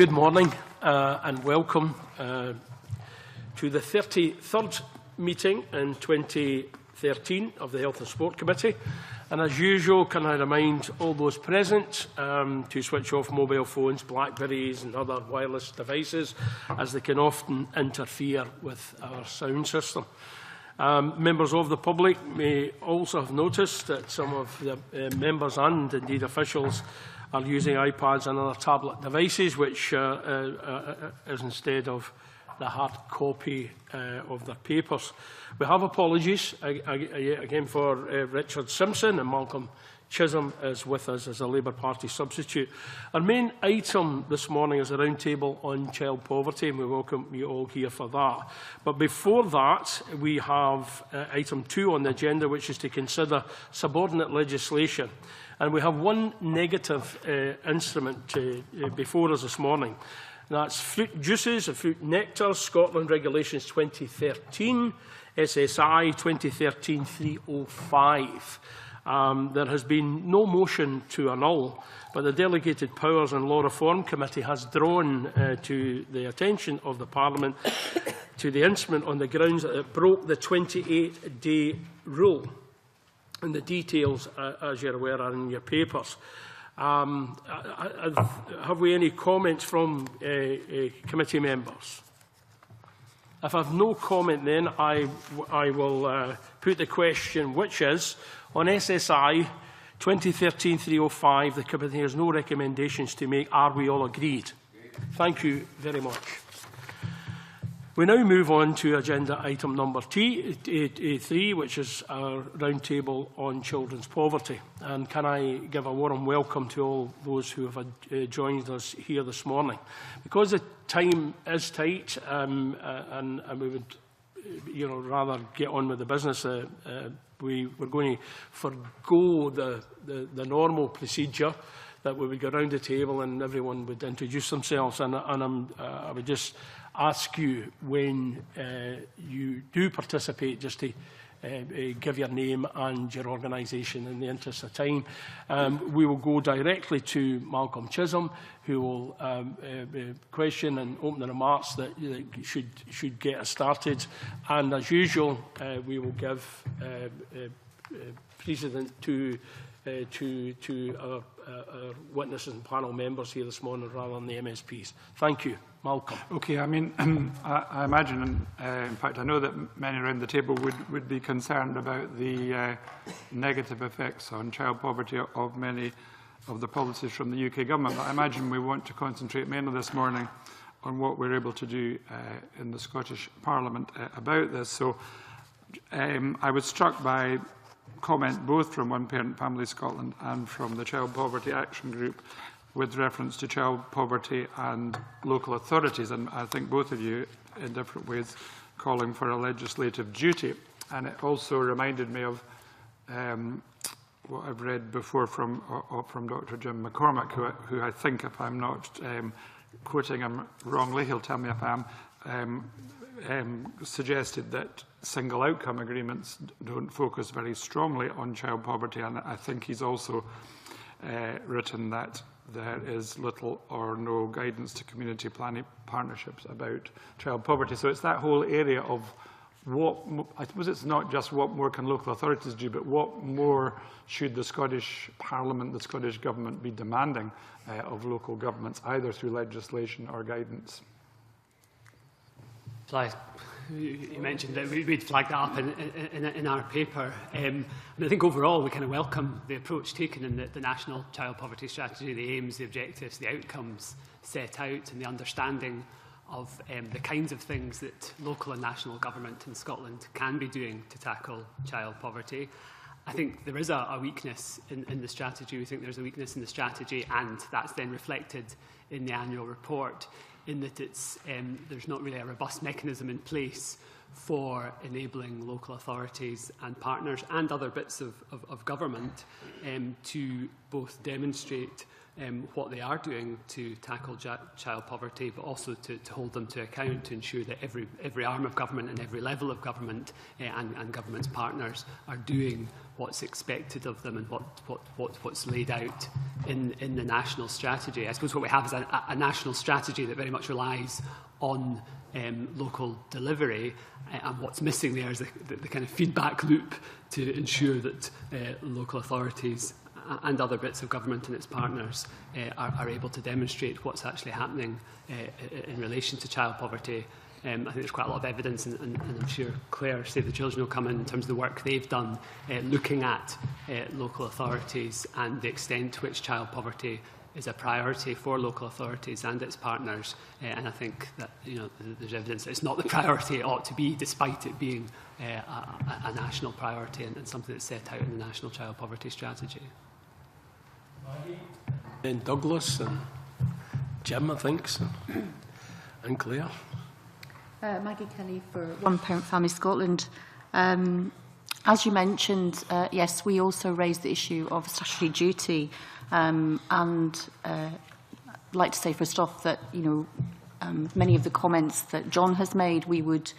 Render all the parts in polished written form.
Good morning and welcome to the 33rd meeting in 2013 of the Health and Sport Committee. And as usual, can I remind all those present to switch off mobile phones, Blackberries and other wireless devices, as they can often interfere with our sound system. Members of the public may also have noticed that some of the members and indeed officials are using iPads and other tablet devices, which is instead of the hard copy of their papers. We have apologies again for Richard Simpson, and Malcolm Chisholm is with us as a Labour Party substitute. Our main item this morning is a roundtable on child poverty, and we welcome you all here for that. But before that, we have item 2 on the agenda, which is to consider subordinate legislation. And we have one negative instrument before us this morning. That's fruit juices and fruit nectars, Scotland Regulations 2013, SSI 2013-305. There has been no motion to annul, but the Delegated Powers and Law Reform Committee has drawn to the attention of the Parliament to the instrument on the grounds that it broke the 28-day rule. And the details, as you're aware, are in your papers. Have we any comments from committee members? If I have no comment, then I will put the question, which is, on SSI 2013-305, the committee has no recommendations to make. Are we all agreed? Thank you very much. We now move on to agenda item number 3, which is our roundtable on children's poverty. And can I give a warm welcome to all those who have joined us here this morning. Because the time is tight, and we would rather get on with the business, we're going to forgo the normal procedure that we would go around the table and everyone would introduce themselves. And I would just ask you, when you do participate, just to give your name and your organisation in the interest of time. We will go directly to Malcolm Chisholm, who will question and open the remarks that should get us started. And as usual, we will give precedent to our witnesses and panel members here this morning rather than the MSPs. Thank you. Malcolm. Okay, I mean, I imagine, in fact, I know that many around the table would be concerned about the negative effects on child poverty of many of the policies from the UK government. But I imagine we want to concentrate mainly this morning on what we're able to do in the Scottish Parliament about this. So I was struck by comment both from One Parent Family Scotland and from the Child Poverty Action Group with reference to child poverty and local authorities, and I think both of you in different ways calling for a legislative duty. And it also reminded me of what I've read before from Dr. Jim McCormack, who I think, if I'm not quoting him wrongly, he'll tell me if I am, suggested that single outcome agreements don't focus very strongly on child poverty, and I think he's also written that there is little or no guidance to community planning partnerships about child poverty. So it's that whole area of what, I suppose it's not just what more can local authorities do, but what more should the Scottish Parliament, the Scottish Government be demanding of local governments, either through legislation or guidance. You mentioned that we'd flagged that up in our paper. And I think overall we kind of welcome the approach taken in the National Child Poverty Strategy, the aims, the objectives, the outcomes set out, and the understanding of the kinds of things that local and national government in Scotland can be doing to tackle child poverty. I think there is a weakness in the strategy. We think there's a weakness in the strategy, and that's then reflected in the annual report, in that there's not really a robust mechanism in place for enabling local authorities and partners and other bits of government to both demonstrate what they are doing to tackle child poverty, but also to hold them to account, to ensure that every arm of government and every level of government and government's partners are doing what's expected of them and what's laid out in the national strategy. I suppose what we have is a national strategy that very much relies on local delivery, and what's missing there is the kind of feedback loop to ensure that local authorities and other bits of government and its partners are able to demonstrate what's actually happening in relation to child poverty. I think there's quite a lot of evidence, and I'm sure Claire, Save the Children, will come in terms of the work they've done looking at local authorities and the extent to which child poverty is a priority for local authorities and its partners. And I think that there's evidence that it's not the priority it ought to be, despite it being a national priority and something that's set out in the National Child Poverty Strategy. Then Douglas and Jim, I think, and Claire. Maggie Kelly for One Parent Family Scotland. As you mentioned, yes, we also raised the issue of statutory duty, and I'd like to say first off that many of the comments that John has made we would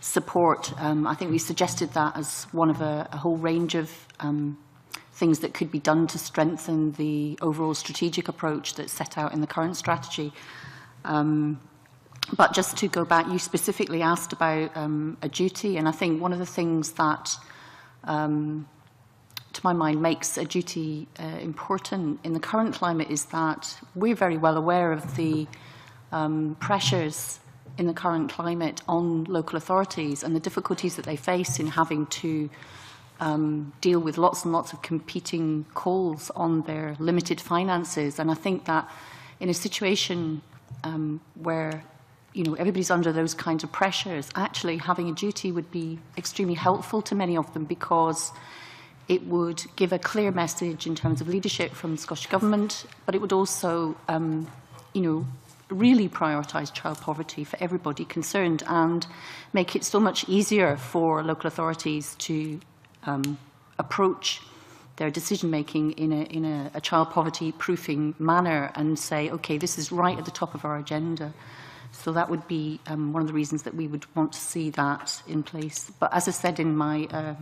support. I think we suggested that as one of a whole range of things that could be done to strengthen the overall strategic approach that's set out in the current strategy. But just to go back, you specifically asked about a duty, and I think one of the things that, to my mind, makes a duty important in the current climate is that we're very well aware of the pressures in the current climate on local authorities and the difficulties that they face in having to deal with lots and lots of competing calls on their limited finances. And I think that in a situation where everybody's under those kinds of pressures, actually having a duty would be extremely helpful to many of them, because it would give a clear message in terms of leadership from the Scottish Government, but it would also, really prioritise child poverty for everybody concerned and make it so much easier for local authorities to approach their decision-making in a child poverty-proofing manner and say, OK, this is right at the top of our agenda. So that would be one of the reasons that we would want to see that in place. But as I said in my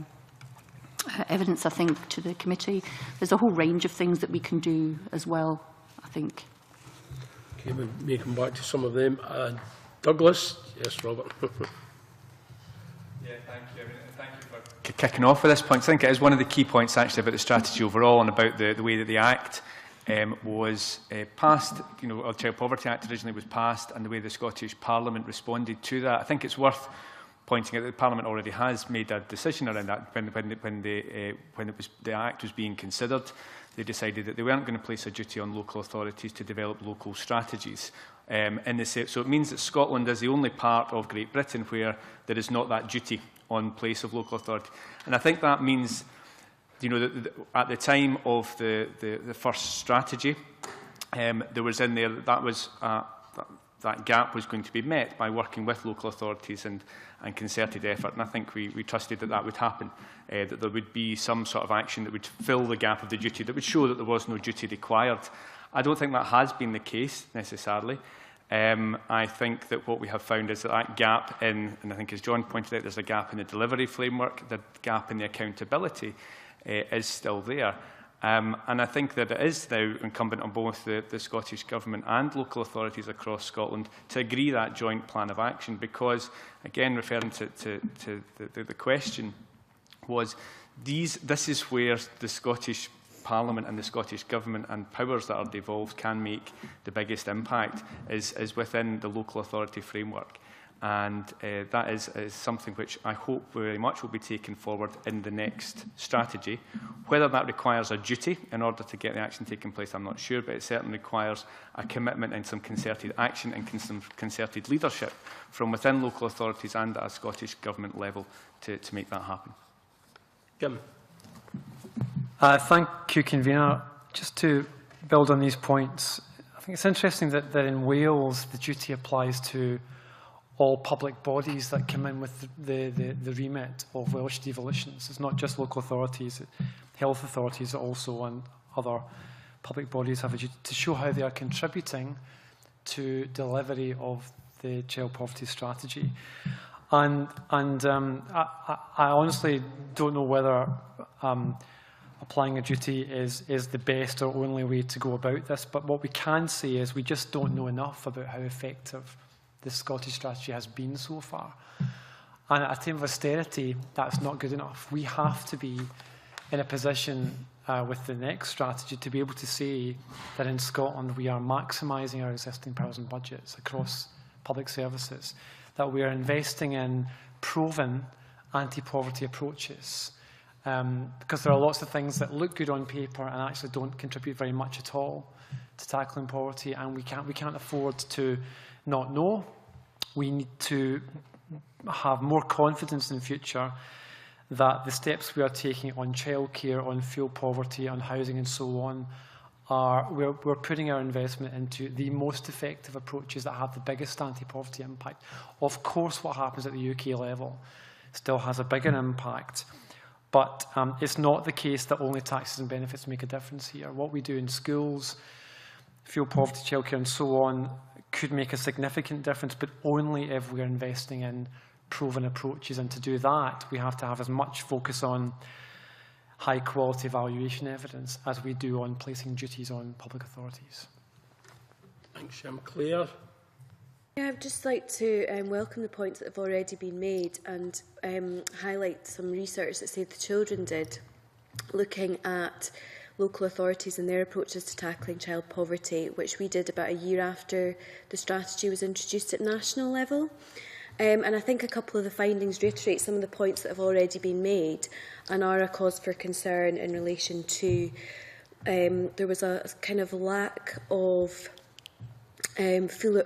evidence, I think, to the committee, there's a whole range of things that we can do as well, I think. Okay, we may come back to some of them. Douglas? Yes, Robert. Yeah, thank you. Thank you for kicking off with this point. I think it is one of the key points actually about the strategy overall and about the way that the Act was passed. The Child Poverty Act originally was passed, and the way the Scottish Parliament responded to that. I think it's worth pointing out that the Parliament already has made a decision around that. When the Act was being considered, they decided that they weren't going to place a duty on local authorities to develop local strategies. So it means that Scotland is the only part of Great Britain where there is not that duty on place of local authority. And I think that means, at the time of the first strategy, there was in there that gap was going to be met by working with local authorities and concerted effort. And I think we trusted that would happen, that there would be some sort of action that would fill the gap of the duty, that would show that there was no duty required. I don't think that has been the case necessarily. I think that what we have found is that gap and I think as John pointed out, there's a gap in the delivery framework, the gap in the accountability is still there. And I think that it is now incumbent on both the Scottish Government and local authorities across Scotland to agree that joint plan of action, because, again, referring to the question, was this is where the Scottish Parliament and the Scottish Government and powers that are devolved can make the biggest impact, is within the local authority framework. And that is something which I hope very much will be taken forward in the next strategy. Whether that requires a duty in order to get the action taking place, I'm not sure, but it certainly requires a commitment and some concerted action and some concerted leadership from within local authorities and at a Scottish Government level to make that happen. Jim. Thank you, Convener. Just to build on these points, I think it's interesting that in Wales the duty applies to all public bodies that come in with the remit of Welsh devolutions. It's not just local authorities, health authorities also, and other public bodies have a duty to show how they are contributing to delivery of the child poverty strategy. I honestly don't know whether applying a duty is the best or only way to go about this, but what we can say is we just don't know enough about how effective the Scottish strategy has been so far. And at a time of austerity, that's not good enough. We have to be in a position with the next strategy to be able to say that in Scotland we are maximising our existing powers and budgets across public services, that we are investing in proven anti-poverty approaches, because there are lots of things that look good on paper and actually don't contribute very much at all to tackling poverty, and we can't afford to not know. We need to have more confidence in the future that the steps we are taking on childcare, on fuel poverty, on housing and so on, we're putting our investment into the most effective approaches that have the biggest anti-poverty impact. Of course, what happens at the UK level still has a bigger impact, but it's not the case that only taxes and benefits make a difference here. What we do in schools, fuel poverty, childcare and so on could make a significant difference, but only if we're investing in proven approaches. And to do that, we have to have as much focus on high-quality evaluation evidence as we do on placing duties on public authorities. Thanks, Claire. Yeah, I'd just like to welcome the points that have already been made and highlight some research that Save the Children did, looking at local authorities and their approaches to tackling child poverty, which we did about a year after the strategy was introduced at national level. And I think a couple of the findings reiterate some of the points that have already been made and are a cause for concern in relation to there was a kind of lack of full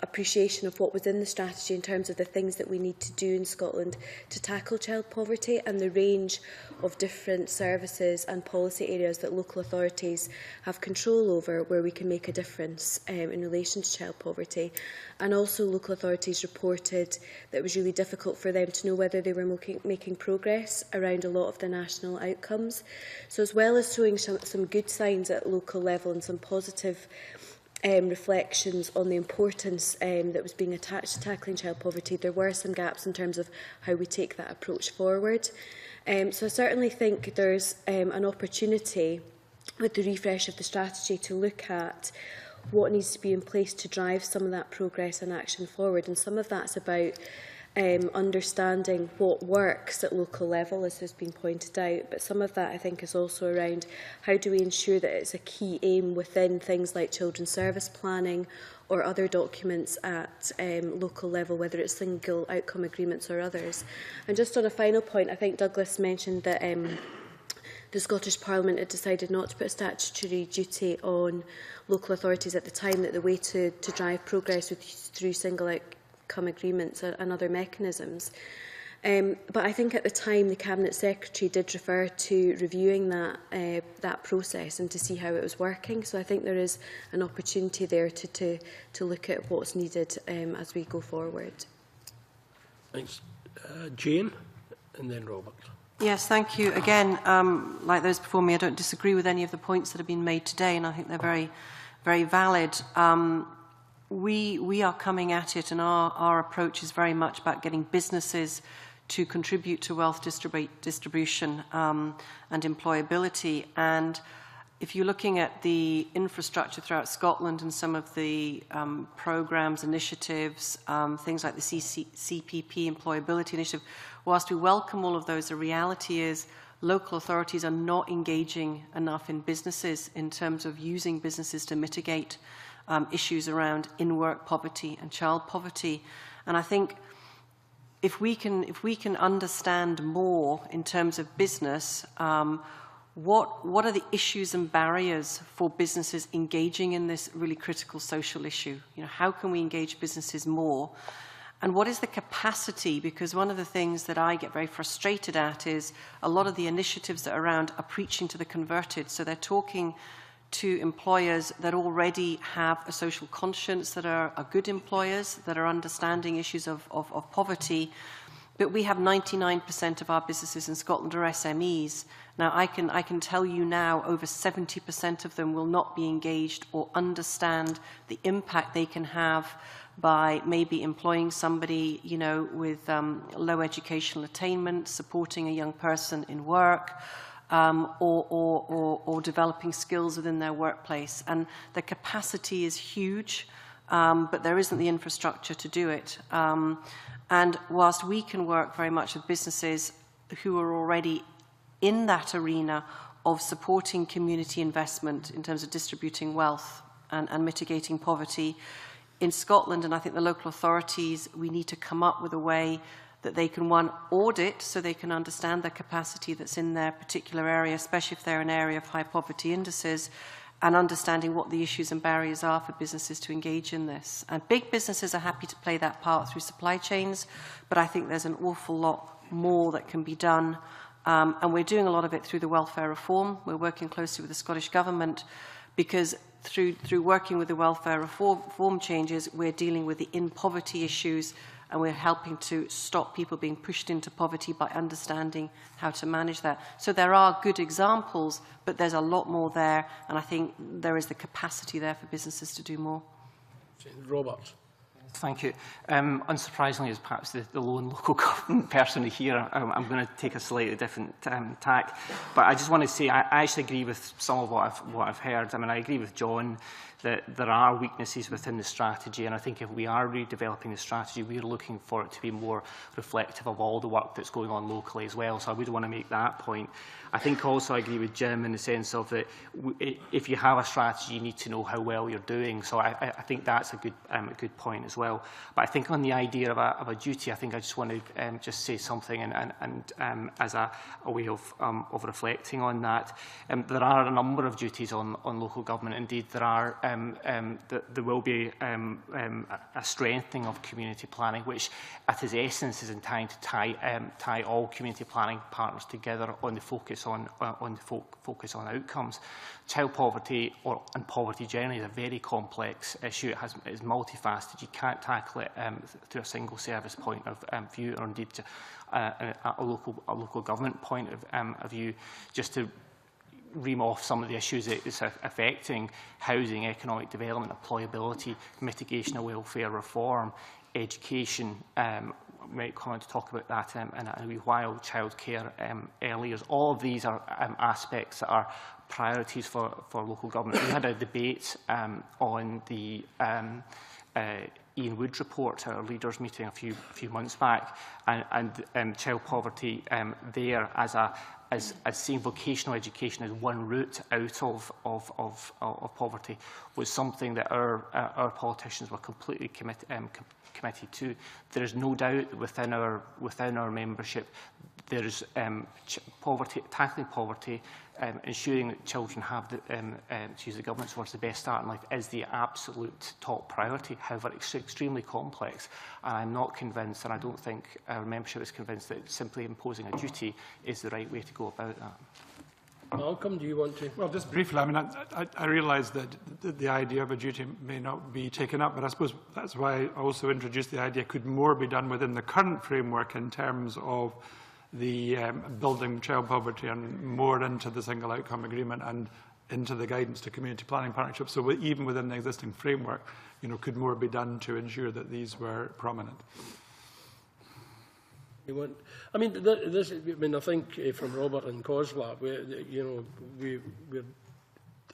appreciation of what was in the strategy in terms of the things that we need to do in Scotland to tackle child poverty and the range of different services and policy areas that local authorities have control over where we can make a difference in relation to child poverty. And also local authorities reported that it was really difficult for them to know whether they were making progress around a lot of the national outcomes. So as well as showing some good signs at local level and some positive reflections on the importance that was being attached to tackling child poverty, there were some gaps in terms of how we take that approach forward. So I certainly think there's an opportunity with the refresh of the strategy to look at what needs to be in place to drive some of that progress and action forward. And some of that's about understanding what works at local level, as has been pointed out, but some of that I think is also around how do we ensure that it's a key aim within things like children's service planning or other documents at local level, whether it's single outcome agreements or others. And just on a final point, I think Douglas mentioned that the Scottish Parliament had decided not to put a statutory duty on local authorities at the time, that the way to drive progress was through single outcome agreements and other mechanisms. But I think at the time the Cabinet Secretary did refer to reviewing that process and to see how it was working. So I think there is an opportunity there to look at what's needed as we go forward. Thanks. Jane, and then Robert. Yes, thank you. Again, like those before me, I don't disagree with any of the points that have been made today, and I think they're very, very valid. We are coming at it, and our approach is very much about getting businesses to contribute to wealth distribution and employability. And if you're looking at the infrastructure throughout Scotland and some of the programmes, initiatives, things like the CPP Employability Initiative, whilst we welcome all of those, the reality is local authorities are not engaging enough in businesses in terms of using businesses to mitigate issues around in-work poverty and child poverty. And I think if we can understand more in terms of business, what are the issues and barriers for businesses engaging in this really critical social issue? You know, how can we engage businesses more? And what is the capacity? Because one of the things that I get very frustrated at is a lot of the initiatives that are around are preaching to the converted. So they're talking to employers that already have a social conscience, that are good employers, that are understanding issues of poverty. But we have 99% of our businesses in Scotland are SMEs. Now, I can tell you now, over 70% of them will not be engaged or understand the impact they can have by maybe employing somebody, you know, with low educational attainment, supporting a young person in work, or developing skills within their workplace. And the capacity is huge, but there isn't the infrastructure to do it. And whilst we can work very much with businesses who are already in that arena of supporting community investment in terms of distributing wealth and mitigating poverty, in Scotland, and I think the local authorities, we need to come up with a way that they can, one, audit so they can understand the capacity that's in their particular area, especially if they're an area of high poverty indices, and understanding what the issues and barriers are for businesses to engage in this. And big businesses are happy to play that part through supply chains, but I think there's an awful lot more that can be done. And we're doing a lot of it through the welfare reform. We're working closely with the Scottish Government because through working with the welfare reform changes, we're dealing with the in-poverty issues, and we're helping to stop people being pushed into poverty by understanding how to manage that. So there are good examples, but there's a lot more there, and I think there is the capacity there for businesses to do more. Robert. Thank you. Unsurprisingly, as perhaps the lone local government person here, I'm going to take a slightly different tack. But I just want to say I actually agree with some of what I've heard. I mean, I agree with John that there are weaknesses within the strategy, and I think if we are redeveloping the strategy, we're looking for it to be more reflective of all the work that's going on locally as well. So I would want to make that point. I think also I agree with Jim in the sense of that if you have a strategy, you need to know how well you're doing. So I think that's a good point as well. But I think on the idea of a duty, I think I just want to just say something and as a way of reflecting on that. There are a number of duties on local government. Indeed, there are there will be a strengthening of community planning, which at its essence is intended to tie all community planning partners together on the focus on outcomes. Child poverty and poverty generally is a very complex issue. It is multifaceted. You can't tackle it through a single service point of view, or indeed a local government point of view. Just to ream off some of the issues that it's affecting: housing, economic development, employability, mitigation of welfare reform, education. We might come on to talk about that in a wee while, childcare, early years. All of these are aspects that are priorities for local government. We had a debate on the Ian Wood report at our leaders meeting a few months back, and child poverty there as seeing vocational education as one route out of poverty was something that our politicians were completely committed to. There is no doubt that within our membership there is tackling poverty, ensuring that children have to use the government's words, the best start in life is the absolute top priority. However, it's extremely complex, and I'm not convinced, and I don't think our membership is convinced, that simply imposing a duty is the right way to go about that. Malcolm, do you want to? Well, just briefly, I mean, I realise that the idea of a duty may not be taken up, but I suppose that's why I also introduced the idea could more be done within the current framework in terms of the building child poverty and more into the single outcome agreement and into the guidance to community planning partnerships. So even within the existing framework, you know, could more be done to ensure that these were prominent? I mean, I think from Robert and Cosla, we're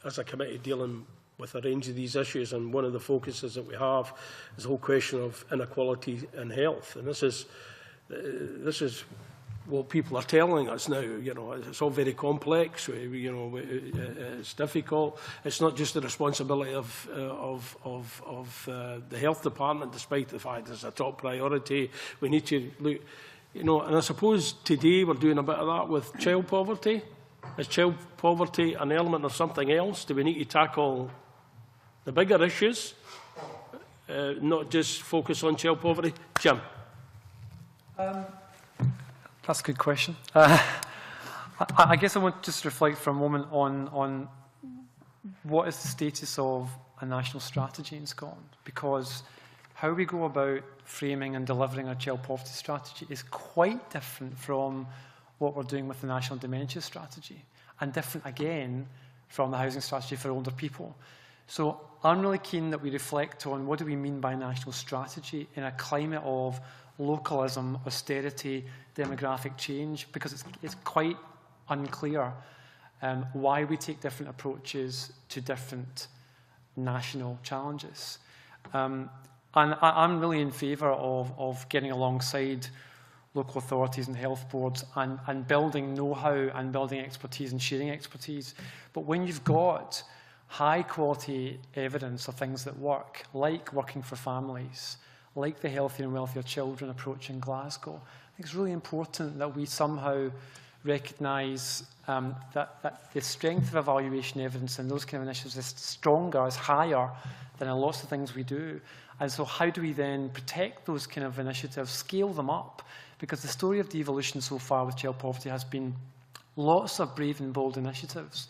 as a committee dealing with a range of these issues, and one of the focuses that we have is the whole question of inequality in health, and this is what people are telling us now. You know, it's all very complex. It's difficult. It's not just the responsibility of the health department, despite the fact it's a top priority. We need to look. You know, and I suppose today we're doing a bit of that with child poverty. Is child poverty an element of something else? Do we need to tackle the bigger issues, not just focus on child poverty? Jim? That's a good question. I guess I want to just reflect for a moment on what is the status of a national strategy in Scotland? Because how we go about framing and delivering a child poverty strategy is quite different from what we're doing with the National Dementia Strategy, and different again from the housing strategy for older people. So I'm really keen that we reflect on what do we mean by national strategy in a climate of localism, austerity, demographic change, because it's quite unclear why we take different approaches to different national challenges. And I'm really in favour of getting alongside local authorities and health boards and building know-how and building expertise and sharing expertise. But when you've got high quality evidence of things that work, like Working for Families, like the Healthier and Wealthier Children approach in Glasgow, I think it's really important that we somehow recognise that the strength of evaluation evidence in those kind of initiatives is stronger, is higher than in lots of things we do. And so how do we then protect those kind of initiatives, scale them up? Because the story of devolution so far with child poverty has been lots of brave and bold initiatives,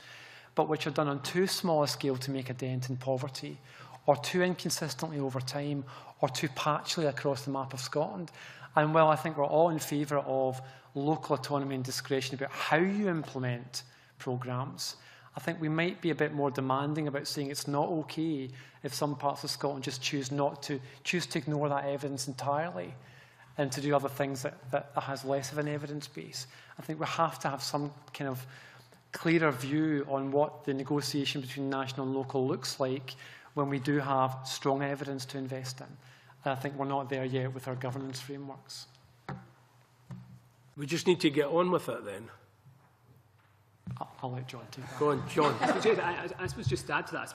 but which are done on too small a scale to make a dent in poverty, or too inconsistently over time, or too patchily across the map of Scotland. And while I think we're all in favour of local autonomy and discretion about how you implement programmes, I think we might be a bit more demanding about saying it's not okay if some parts of Scotland just choose to ignore that evidence entirely and to do other things that has less of an evidence base. I think we have to have some kind of clearer view on what the negotiation between national and local looks like when we do have strong evidence to invest in. And I think we're not there yet with our governance frameworks. We just need to get on with it then. I'll let John take that. Go on, John. I suppose just to add to that,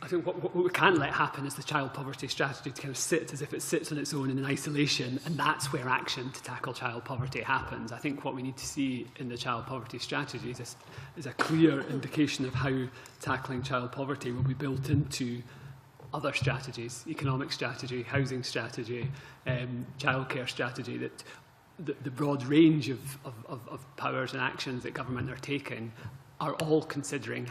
I think what we can't let happen is the child poverty strategy to kind of sit as if it sits on its own in isolation, and that's where action to tackle child poverty happens. I think what we need to see in the child poverty strategy is a clear indication of how tackling child poverty will be built into other strategies, economic strategy, housing strategy, childcare strategy, that the broad range of powers and actions that government are taking are all considering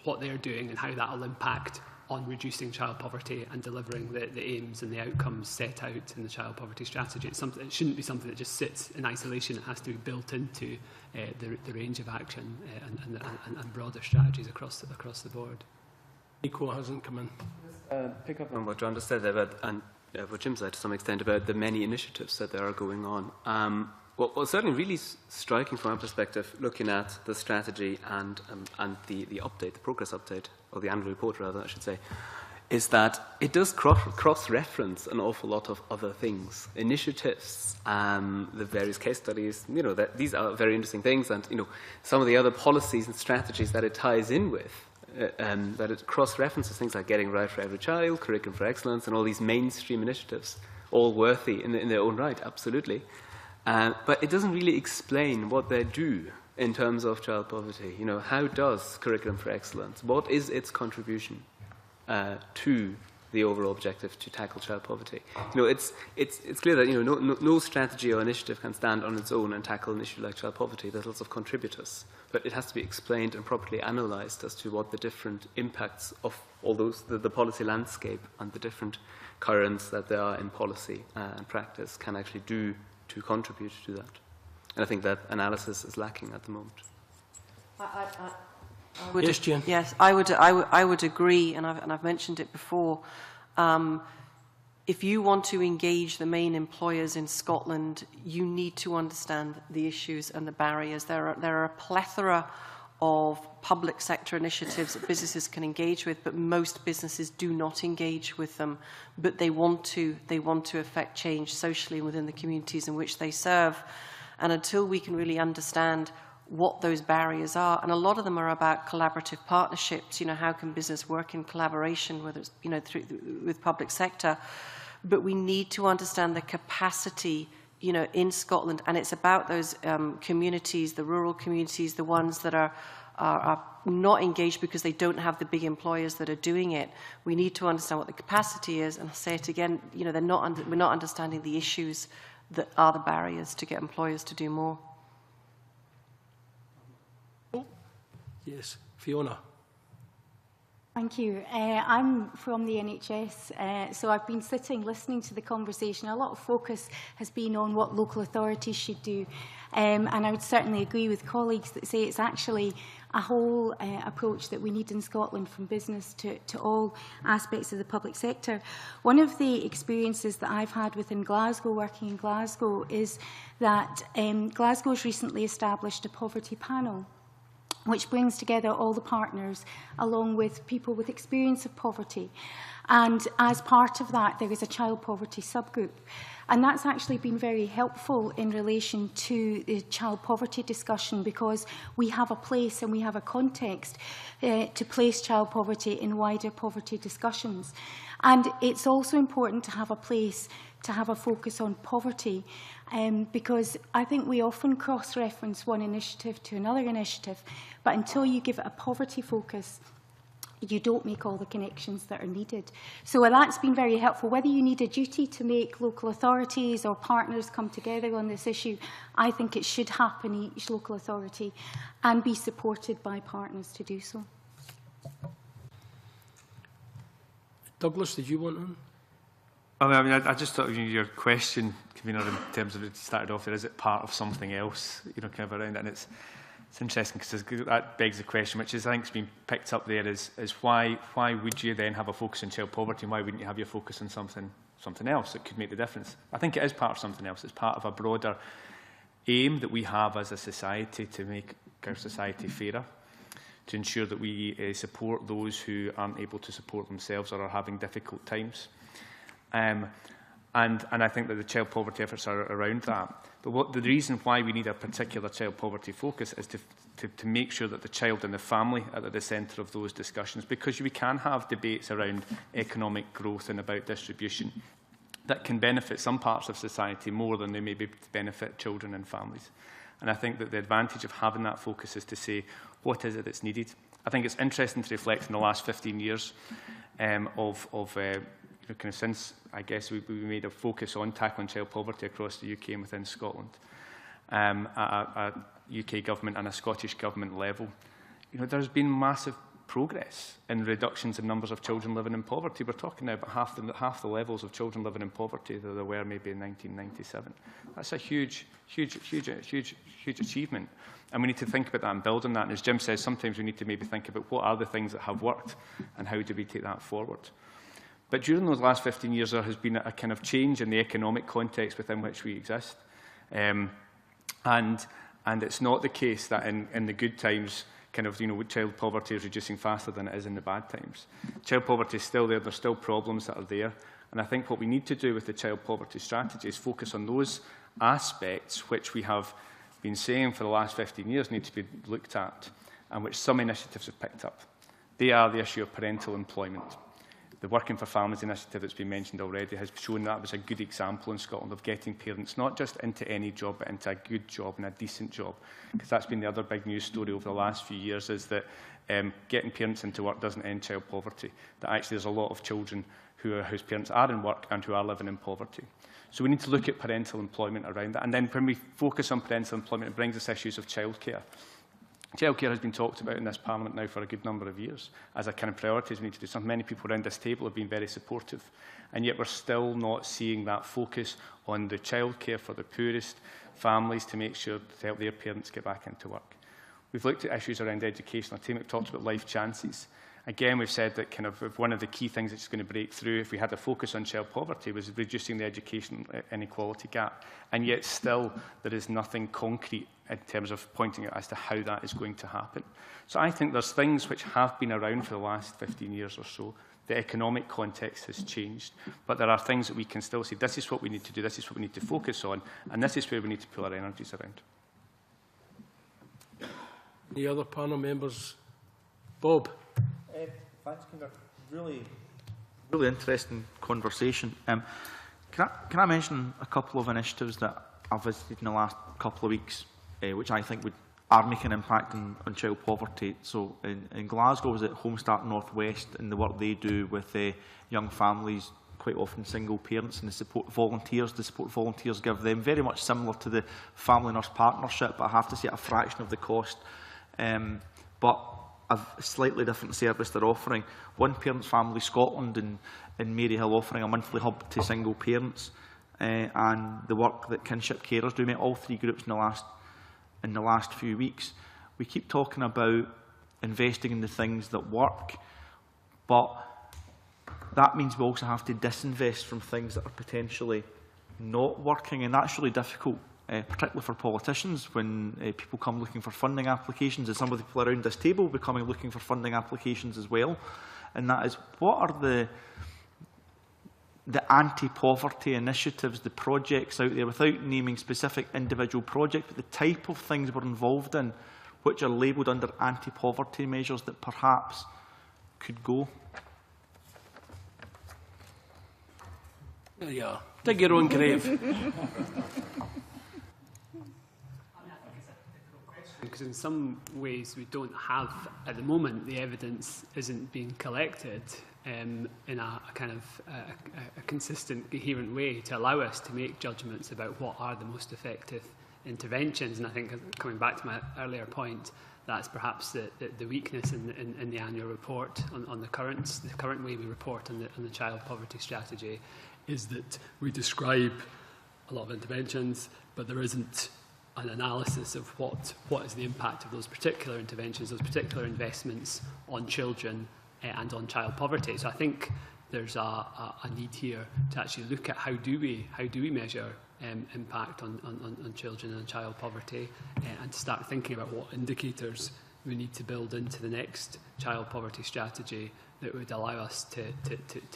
what they're doing and how that will impact on reducing child poverty and delivering the aims and the outcomes set out in the child poverty strategy. It shouldn't be something that just sits in isolation. It has to be built into the range of action and broader strategies across the board. Nico hasn't come in. Pick up on what John just said there about, and what Jim said to some extent about the many initiatives that there are going on. What's certainly really striking from our perspective, looking at the strategy and the update, the progress update, or the annual report rather, I should say, is that it does cross-reference an awful lot of other things, initiatives, the various case studies. That these are very interesting things, and some of the other policies and strategies that it ties in with. That it cross-references things like Getting Right for Every Child, Curriculum for Excellence, and all these mainstream initiatives, all worthy in their own right, absolutely. But it doesn't really explain what they do in terms of child poverty. How does Curriculum for Excellence, what is its contribution to the overall objective to tackle child poverty? It's clear that no strategy or initiative can stand on its own and tackle an issue like child poverty. There's lots of contributors, but it has to be explained and properly analysed as to what the different impacts of all those, the policy landscape and the different currents that there are in policy and practice can actually do to contribute to that. And I think that analysis is lacking at the moment. Yes, Jane. Yes, I would agree, and I've mentioned it before. If you want to engage the main employers in Scotland, you need to understand the issues and the barriers. There are a plethora of public sector initiatives that businesses can engage with, but most businesses do not engage with them. But they want to affect change socially within the communities in which they serve. And until we can really understand what those barriers are, and a lot of them are about collaborative partnerships. How can business work in collaboration, whether it's with public sector? But we need to understand the capacity, in Scotland, and it's about those communities, the rural communities, the ones that are not engaged because they don't have the big employers that are doing it. We need to understand what the capacity is, and I'll say it again. We're not understanding the issues that are the barriers to get employers to do more. Yes, Fiona. Thank you. I'm from the NHS, so I've been sitting listening to the conversation. A lot of focus has been on what local authorities should do, and I would certainly agree with colleagues that say it's actually a whole approach that we need in Scotland, from business to all aspects of the public sector. One of the experiences that I've had within Glasgow, working in Glasgow, is that Glasgow's recently established a poverty panel, which brings together all the partners along with people with experience of poverty. And as part of that, there is a child poverty subgroup. And that's actually been very helpful in relation to the child poverty discussion, because we have a place and we have a context to place child poverty in wider poverty discussions. And it's also important to have a place to have a focus on poverty, because I think we often cross-reference one initiative to another initiative, but until you give it a poverty focus, you don't make all the connections that are needed. So that's been very helpful. Whether you need a duty to make local authorities or partners come together on this issue, I think it should happen in each local authority and be supported by partners to do so. Douglas, did you want to? I just thought your question, convener, in terms of it started off there, is it part of something else, kind of around it? And it's interesting because that begs the question, which is, I think, has been picked up there, is why would you then have a focus on child poverty, and why wouldn't you have your focus on something else that could make the difference? I think it is part of something else. It's part of a broader aim that we have as a society to make our society fairer, to ensure that we support those who aren't able to support themselves or are having difficult times. And I think that the child poverty efforts are around that. But the reason why we need a particular child poverty focus is to make sure that the child and the family are at the centre of those discussions, because we can have debates around economic growth and about distribution that can benefit some parts of society more than they maybe benefit children and families. And I think that the advantage of having that focus is to say, what is it that's needed? I think it's interesting to reflect on the last 15 years kind of since, I guess, we made a focus on tackling child poverty across the UK and within Scotland, at a UK government and a Scottish government level. There's been massive progress in reductions in numbers of children living in poverty. We're talking now about half the levels of children living in poverty that there were maybe in 1997. That's a huge achievement. And we need to think about that and build on that. And as Jim says, sometimes we need to maybe think about what are the things that have worked and how do we take that forward. But during those last 15 years, there has been a kind of change in the economic context within which we exist. And it's not the case that in the good times, child poverty is reducing faster than it is in the bad times. Child poverty is still there. There's still problems that are there. And I think what we need to do with the child poverty strategy is focus on those aspects which we have been saying for the last 15 years need to be looked at, and which some initiatives have picked up. They are the issue of parental employment. The Working for Families initiative that's been mentioned already has shown that was a good example in Scotland of getting parents not just into any job, but into a good job and a decent job. Because that's been the other big news story over the last few years, is that getting parents into work doesn't end child poverty. That actually there's a lot of children whose parents are in work and who are living in poverty. So we need to look at parental employment around that. And then when we focus on parental employment, it brings us issues of childcare. Childcare has been talked about in this Parliament now for a good number of years as a kind of priority we need to do something. Many people around this table have been very supportive, and yet we're still not seeing that focus on the childcare for the poorest families to make sure to help their parents get back into work. We've looked at issues around education. Our team have talked about life chances. Again, we've said that kind of one of the key things that's going to break through if we had a focus on child poverty was reducing the education inequality gap. And yet still there is nothing concrete in terms of pointing out as to how that is going to happen. So I think there's things which have been around for the last 15 years or so. The economic context has changed, but there are things that we can still say, this is what we need to do, this is what we need to focus on, and this is where we need to pull our energies around. Any other panel members? Bob? Thanks, Convener. Really interesting conversation. Can I mention a couple of initiatives that I've visited in the last couple of weeks, which I think are making an impact on child poverty? So in Glasgow, I was at Home Start North West, and the work they do with young families, quite often single parents, and the support volunteers give them, very much similar to the Family Nurse Partnership, but I have to say at a fraction of the cost. But a slightly different service they're offering. One Parents Family Scotland in Maryhill offering a monthly hub to single parents, and the work that kinship carers do. We met all three groups in the last few weeks. We keep talking about investing in the things that work, but that means we also have to disinvest from things that are potentially not working, and that's really difficult, particularly for politicians, when people come looking for funding applications, and some of the people around this table will be coming looking for funding applications as well. And that is, what are the anti-poverty initiatives, the projects out there, without naming specific individual projects, but the type of things we're involved in, which are labelled under anti-poverty measures that perhaps could go? There you are. Dig your own grave. Because in some ways we don't have, at the moment, the evidence isn't being collected in a kind of a consistent, coherent way to allow us to make judgments about what are the most effective interventions. And I think, coming back to my earlier point, that's perhaps the weakness in the annual report on the current way we report on the child poverty strategy, is that we describe a lot of interventions, but there isn't an analysis of what is the impact of those particular interventions, those particular investments on children and on child poverty. So I think there's a need here to actually look at how do we measure impact on children and child poverty, and to start thinking about what indicators we need to build into the next child poverty strategy that would allow us to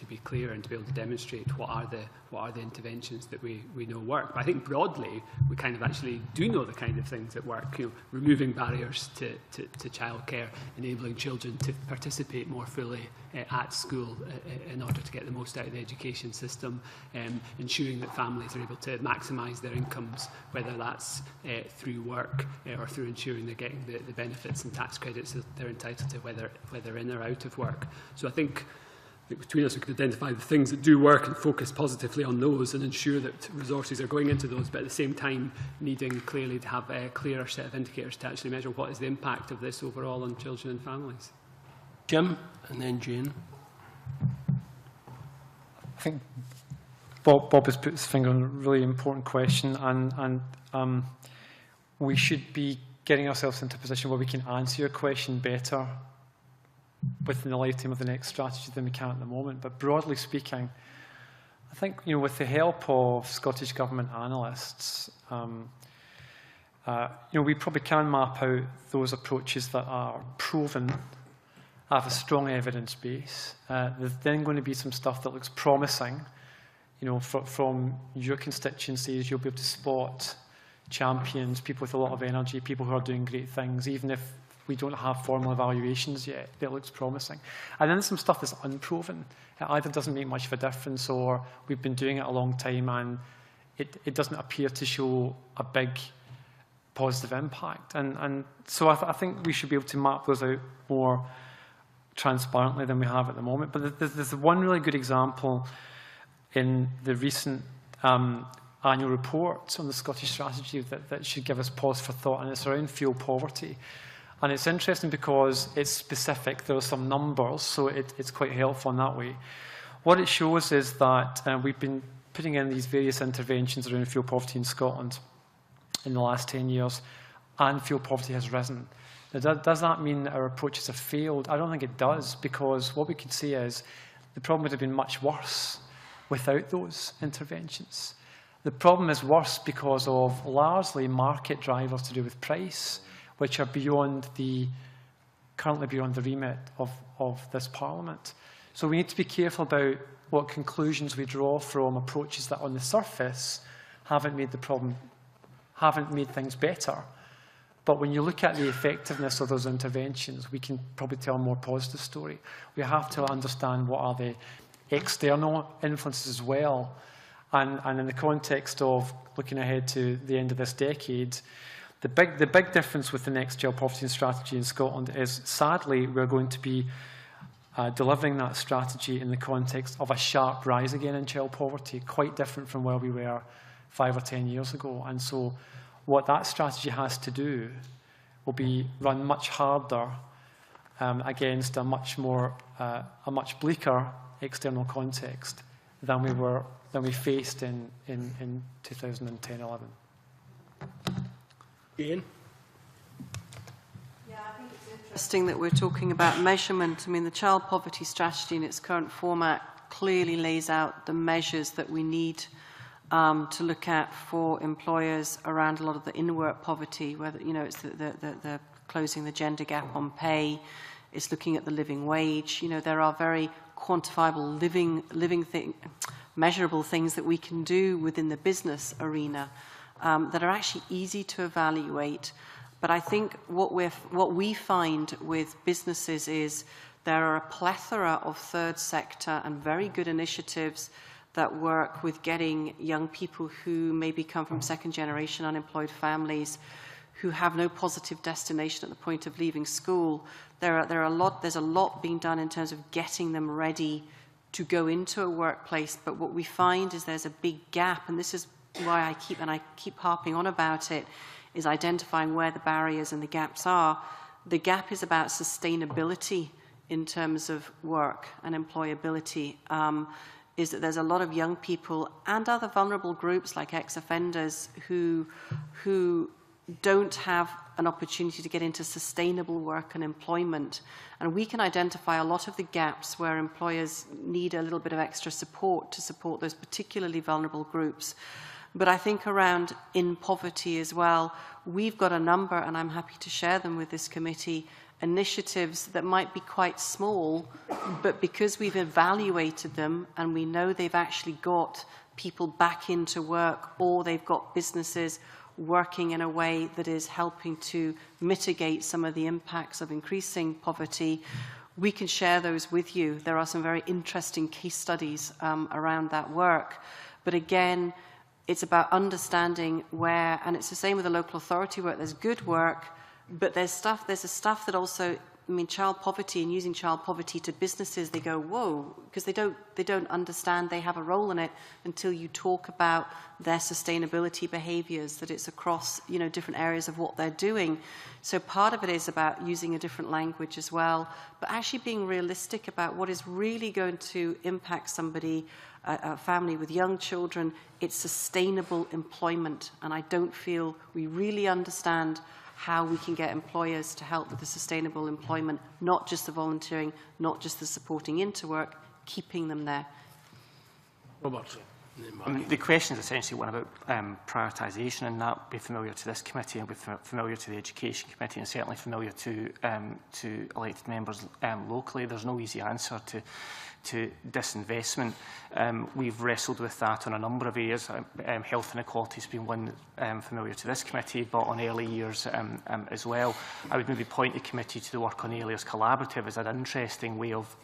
be clear and to be able to demonstrate what are the interventions that we know work. But I think broadly we kind of actually do know the kind of things that work. You know, removing barriers to childcare, enabling children to participate more fully at school in order to get the most out of the education system, ensuring that families are able to maximise their incomes, whether that's through work or through ensuring they're getting the benefits and tax credits that they're entitled to, whether in or out of work. So I think between us we could identify the things that do work and focus positively on those and ensure that resources are going into those, but at the same time needing clearly to have a clearer set of indicators to actually measure what is the impact of this overall on children and families. Jim, and then Jane. I think Bob has put his finger on a really important question, and we should be getting ourselves into a position where we can answer your question better within the lifetime of the next strategy than we can at the moment. But broadly speaking, I think, you know, with the help of Scottish Government analysts, you know, we probably can map out those approaches that are proven, have a strong evidence base. There's then going to be some stuff that looks promising. You know, from your constituencies, you'll be able to spot champions, people with a lot of energy, people who are doing great things, even if we don't have formal evaluations yet. It looks promising. And then there's some stuff that's unproven. It either doesn't make much of a difference, or we've been doing it a long time and it doesn't appear to show a big positive impact. And so I think we should be able to map those out more transparently than we have at the moment. But there's one really good example in the recent annual report on the Scottish strategy that should give us pause for thought, and it's around fuel poverty. And it's interesting because it's specific. There are some numbers, so it's quite helpful in that way. What it shows is that we've been putting in these various interventions around fuel poverty in Scotland in the last 10 years, and fuel poverty has risen. Now, does that mean that our approaches have failed? I don't think it does, because what we can see is the problem would have been much worse without those interventions. The problem is worse because of largely market drivers to do with price, which are currently beyond the remit of this Parliament. So we need to be careful about what conclusions we draw from approaches that on the surface haven't made things better. But when you look at the effectiveness of those interventions, we can probably tell a more positive story. We have to understand what are the external influences as well. And in the context of looking ahead to the end of this decade, the big difference with the next child poverty strategy in Scotland is, sadly, we're going to be delivering that strategy in the context of a sharp rise again in child poverty, quite different from where we were 5 or 10 years ago. And so what that strategy has to do will be run much harder against a much bleaker external context than we faced in 2010-11. Ian? Yeah, I think it's interesting that we're talking about measurement. I mean, the child poverty strategy in its current format clearly lays out the measures that we need to look at for employers around a lot of the in-work poverty, whether, you know, it's the closing the gender gap on pay, it's looking at the living wage. You know, there are very quantifiable measurable things that we can do within the business arena that are actually easy to evaluate. But I think what we find with businesses is there are a plethora of third sector and very good initiatives that work with getting young people who maybe come from second-generation unemployed families who have no positive destination at the point of leaving school. There's a lot being done in terms of getting them ready to go into a workplace. But what we find is there's a big gap, and this is why I keep harping on about it, is identifying where the barriers and the gaps are. The gap is about sustainability in terms of work and employability. Is that there's a lot of young people and other vulnerable groups like ex-offenders who don't have an opportunity to get into sustainable work and employment. And we can identify a lot of the gaps where employers need a little bit of extra support to support those particularly vulnerable groups. But I think around in poverty as well, we've got a number, and I'm happy to share them with this committee, initiatives that might be quite small, but because we've evaluated them and we know they've actually got people back into work, or they've got businesses working in a way that is helping to mitigate some of the impacts of increasing poverty, we can share those with you. There are some very interesting case studies around that work. But again, it's about understanding where, and it's the same with the local authority work, there's good work, but there's a stuff that also, I mean, child poverty and using child poverty to businesses, they go, whoa, because they don't understand they have a role in it until you talk about their sustainability behaviours, that it's across, you know, different areas of what they're doing. So part of it is about using a different language as well, but actually being realistic about what is really going to impact somebody, a family with young children. It's sustainable employment, and I don't feel we really understand how we can get employers to help with the sustainable employment, not just the volunteering, not just the supporting into work, keeping them there. Robert. The question is essentially one about prioritisation, and that would be familiar to this committee and be familiar to the Education Committee, and certainly familiar to elected members locally. There's no easy answer to disinvestment. We've wrestled with that on a number of areas. Health inequality has been one familiar to this committee, but on early years as well. I would maybe point the committee to the work on Early Years Collaborative as an interesting way of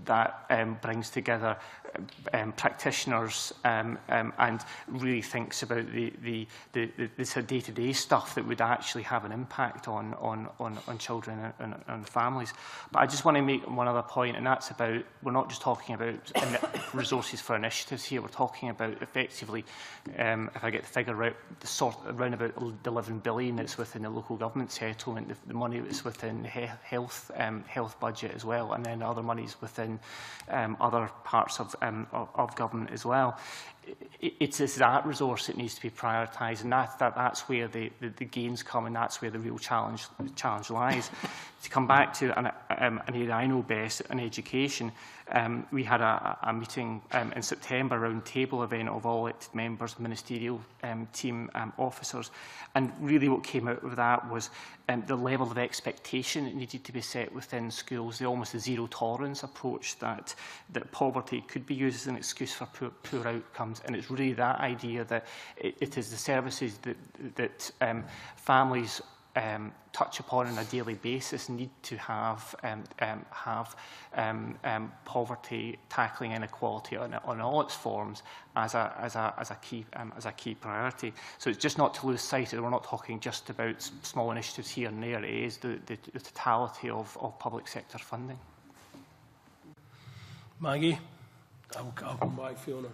that brings together practitioners and really thinks about the day-to-day stuff that would actually have an impact on children and families. But I just want to make one other point, and that's about, we're not just talking about resources for initiatives here, we're talking about effectively, if I get the figure right, around about the 11 billion that's within the local government settlement, the money that's within the health budget as well, and then other monies within other parts of government as well. It's that resource that needs to be prioritised, and that's where the gains come, and that's where the real challenge lies. To come back to an area I know best, in education, we had a meeting in September, round table event of all elected members, ministerial team officers, and really what came out of that was the level of expectation that needed to be set within schools, almost the zero tolerance approach that poverty could be used as an excuse for poor outcomes. And it's really that idea that it is the services that families touch upon on a daily basis need to have poverty, tackling inequality on all its forms as a key priority. So it's just not to lose sight of, we're not talking just about small initiatives here and there. It is the totality of public sector funding. Maggie, I'll come back, Fiona.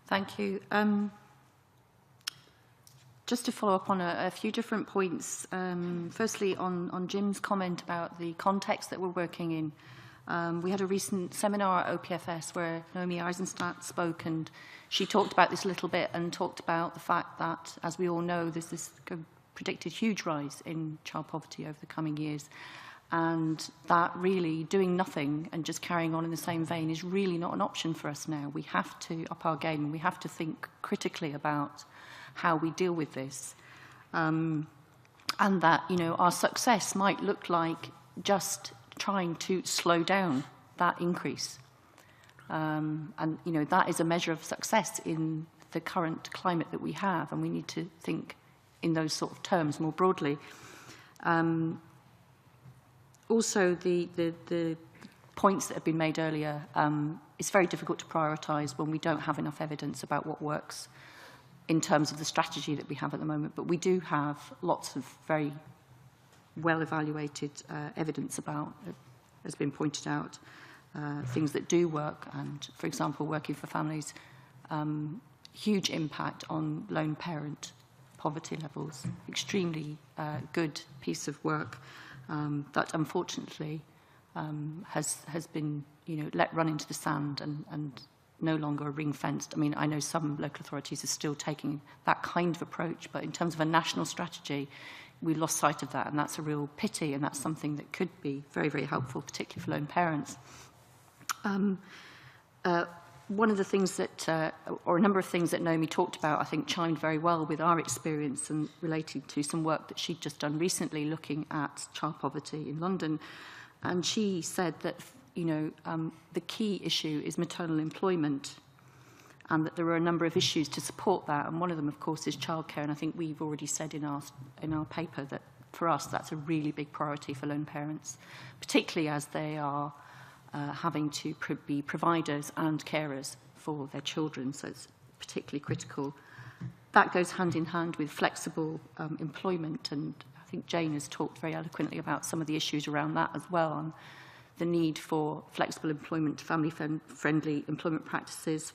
Thank you. Just to follow up on a few different points, firstly on Jim's comment about the context that we're working in. We had a recent seminar at OPFS where Naomi Eisenstadt spoke, and she talked about this a little bit and talked about the fact that, as we all know, there's this predicted huge rise in child poverty over the coming years. And that really doing nothing and just carrying on in the same vein is really not an option for us now. We have to up our game. We have to think critically about how we deal with this. And that, you know, our success might look like just trying to slow down that increase. And, you know, that is a measure of success in the current climate that we have, and we need to think in those sort of terms more broadly. Also, the points that have been made earlier, it's very difficult to prioritise when we don't have enough evidence about what works in terms of the strategy that we have at the moment. But we do have lots of very well-evaluated evidence about, has been pointed out, things that do work. And, for example, Working for Families, huge impact on lone parent poverty levels, extremely good piece of work. That unfortunately has been, you know, let run into the sand and no longer ring-fenced. I mean, I know some local authorities are still taking that kind of approach, but in terms of a national strategy, we lost sight of that, and that's a real pity, and that's something that could be very, very helpful, particularly for lone parents. One of the things that, or a number of things that Naomi talked about, I think chimed very well with our experience and related to some work that she'd just done recently looking at child poverty in London. And she said that, you know, the key issue is maternal employment, and that there are a number of issues to support that. And one of them, of course, is childcare. And I think we've already said in our paper that for us that's a really big priority for lone parents, particularly as they are having to be providers and carers for their children, so it's particularly critical. That goes hand in hand with flexible employment, and I think Jane has talked very eloquently about some of the issues around that as well, on the need for flexible employment, family-friendly employment practices,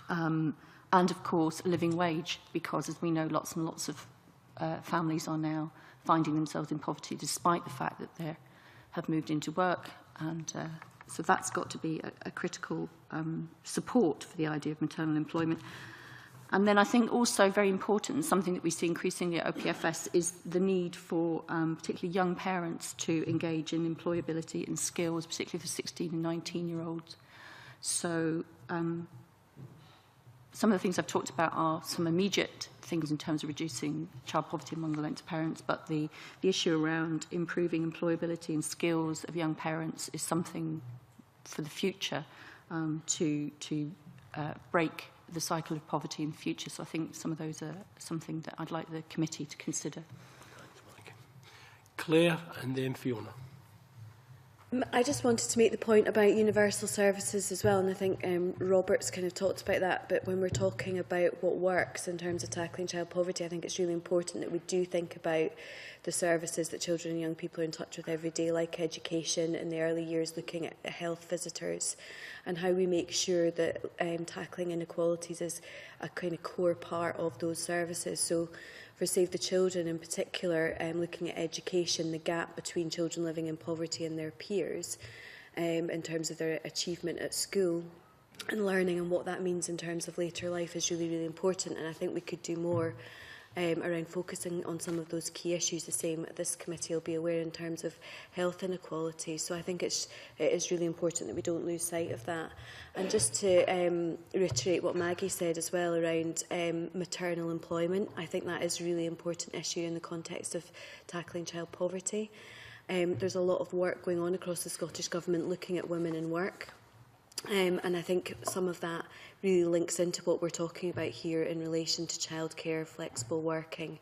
and of course a living wage, because as we know, lots and lots of families are now finding themselves in poverty despite the fact that they have moved into work. And so that's got to be a critical support for the idea of maternal employment. And then I think also very important, something that we see increasingly at OPFS, is the need for particularly young parents to engage in employability and skills, particularly for 16 and 19-year-olds. So some of the things I've talked about are some immediate things in terms of reducing child poverty among lone parents, but the issue around improving employability and skills of young parents is something for the future to break the cycle of poverty in the future. So I think some of those are something that I'd like the committee to consider. Claire and then Fiona. I just wanted to make the point about universal services as well, and I think Robert's kind of talked about that, but when we're talking about what works in terms of tackling child poverty, I think it's really important that we do think about the services that children and young people are in touch with every day, like education in the early years, looking at health visitors, and how we make sure that tackling inequalities is a kind of core part of those services. So for Save the Children in particular, looking at education, the gap between children living in poverty and their peers in terms of their achievement at school and learning and what that means in terms of later life is really, really important. And I think we could do more around focusing on some of those key issues. The same, this committee will be aware in terms of health inequality. So I think it is really important that we don't lose sight of that. And just to reiterate what Maggie said as well around maternal employment, I think that is a really important issue in the context of tackling child poverty. There's a lot of work going on across the Scottish Government looking at women in work. And I think some of that really links into what we're talking about here in relation to childcare, flexible working,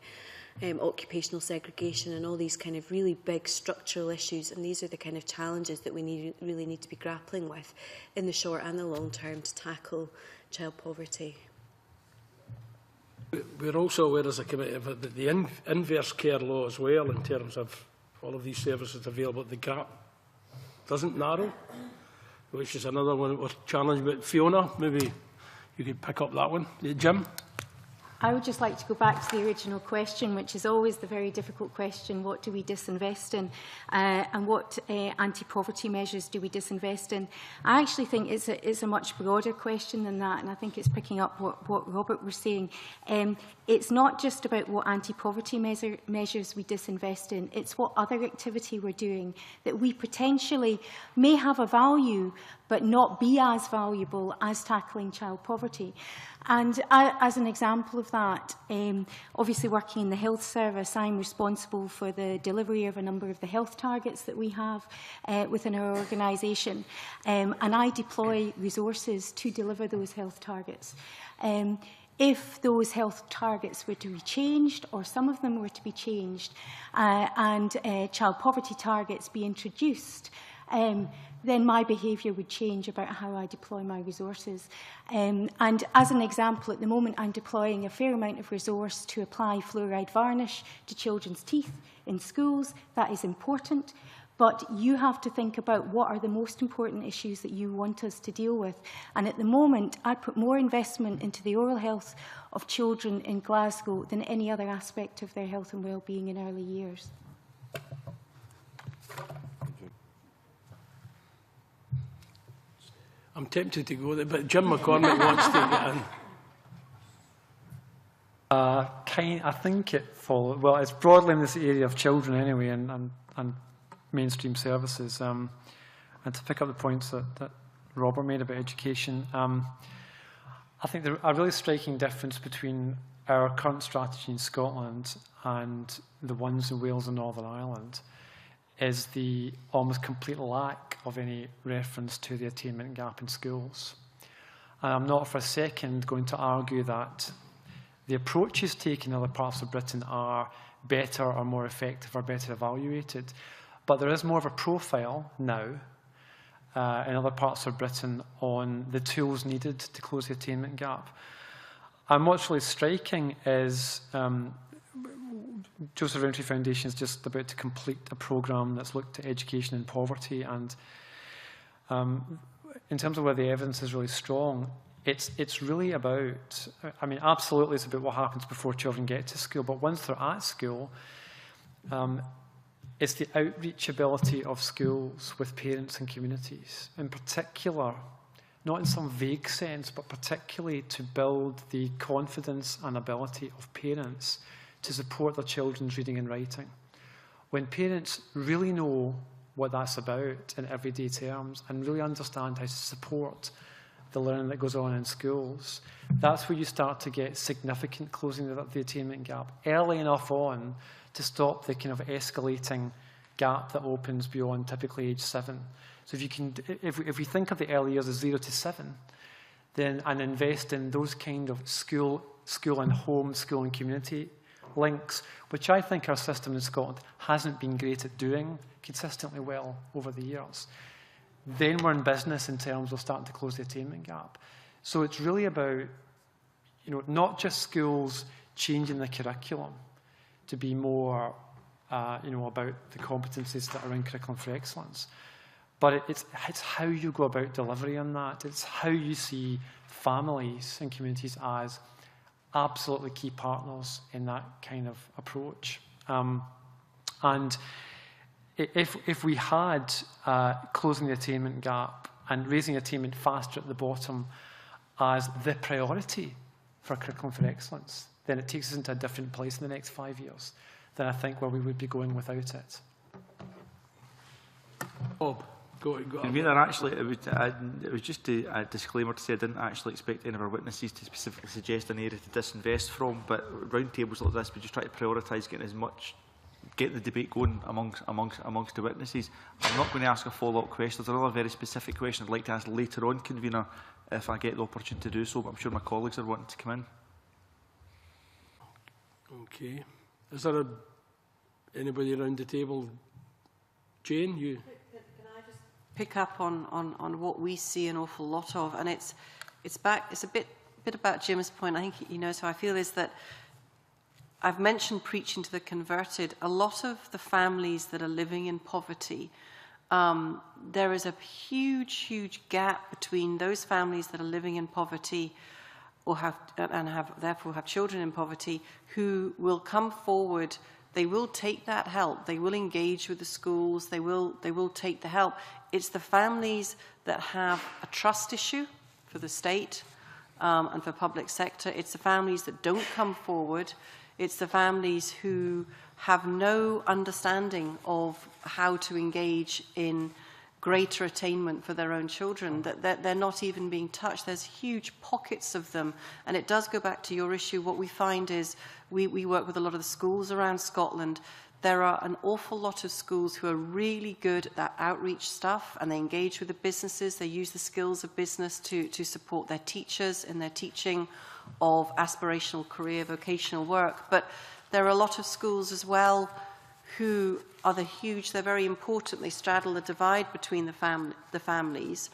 occupational segregation and all these kind of really big structural issues. And these are the kind of challenges that we really need to be grappling with in the short and the long term to tackle child poverty. We're also aware as a committee of the inverse care law as well in terms of all of these services available. The gap doesn't narrow, which is another one that we're challenged with. Fiona, maybe you could pick up that one. Jim? I would just like to go back to the original question, which is always the very difficult question: what do we disinvest in, and what anti-poverty measures do we disinvest in? I actually think it's a much broader question than that, and I think it's picking up what Robert was saying. It's not just about what anti-poverty measures we disinvest in, it's what other activity we're doing that we potentially may have a value but not be as valuable as tackling child poverty. And as an example of that, obviously working in the health service, I'm responsible for the delivery of a number of the health targets that we have within our organisation, and I deploy resources to deliver those health targets. If those health targets were to be changed, or some of them were to be changed, and child poverty targets be introduced, then my behaviour would change about how I deploy my resources. And as an example, at the moment I'm deploying a fair amount of resource to apply fluoride varnish to children's teeth in schools. That is important. But you have to think about what are the most important issues that you want us to deal with. And at the moment, I put more investment into the oral health of children in Glasgow than any other aspect of their health and well-being in early years. I'm tempted to go there, but Jim McCormick wants to get in. I think it follows. Well, it's broadly in this area of children anyway, and mainstream services. And to pick up the points that Robert made about education, I think there's a really striking difference between our current strategy in Scotland and the ones in Wales and Northern Ireland is the almost complete lack of any reference to the attainment gap in schools. And I'm not for a second going to argue that the approaches taken in other parts of Britain are better or more effective or better evaluated. But there is more of a profile now in other parts of Britain on the tools needed to close the attainment gap. And what's really striking is Joseph Rowntree Foundation is just about to complete a programme that's looked at education and poverty, and in terms of where the evidence is really strong, it's really about, I mean, absolutely it's about what happens before children get to school, but once they're at school, it's the outreach ability of schools with parents and communities, in particular, not in some vague sense, but particularly to build the confidence and ability of parents to support their children's reading and writing. When parents really know what that's about in everyday terms and really understand how to support the learning that goes on in schools, that's where you start to get significant closing of the attainment gap early enough on to stop the kind of escalating gap that opens beyond typically age 7. So if we think of the early years as 0 to 7, then and invest in those kind of school and home, school and community links, which I think our system in Scotland hasn't been great at doing consistently well over the years, then we're in business in terms of starting to close the attainment gap. So it's really about, not just schools changing the curriculum to be more, about the competencies that are in Curriculum for Excellence, but it's how you go about delivery on that. It's how you see families and communities as absolutely key partners in that kind of approach. And if we had closing the attainment gap and raising attainment faster at the bottom as the priority for Curriculum for Excellence, then it takes us into a different place in the next 5 years than I think where we would be going without it. Bob, go on. Actually, it was just a disclaimer to say I didn't actually expect any of our witnesses to specifically suggest an area to disinvest from, but round tables like this, we just try to prioritise get the debate going amongst the witnesses. I'm not going to ask a follow-up question. There's another very specific question I'd like to ask later on, convener, if I get the opportunity to do so, but I'm sure my colleagues are wanting to come in. Okay. Is there anybody around the table? Jane, you? Can I just pick up on what we see an awful lot of, and it's a bit about Jim's point. I think he knows how I feel, is that I've mentioned preaching to the converted. A lot of the families that are living in poverty, there is a huge gap between those families that are living in poverty or therefore have children in poverty who will come forward. They will take that help. They will engage with the schools. They will take the help. It's the families that have a trust issue for the state and for public sector. It's the families that don't come forward. It's the families who have no understanding of how to engage in greater attainment for their own children, that they're not even being touched. There's huge pockets of them. And it does go back to your issue. What we find is we work with a lot of the schools around Scotland. There are an awful lot of schools who are really good at that outreach stuff, and they engage with the businesses. They use the skills of business to support their teachers in their teaching of aspirational career, vocational work. But there are a lot of schools as well who are they're very important. They straddle the divide between the families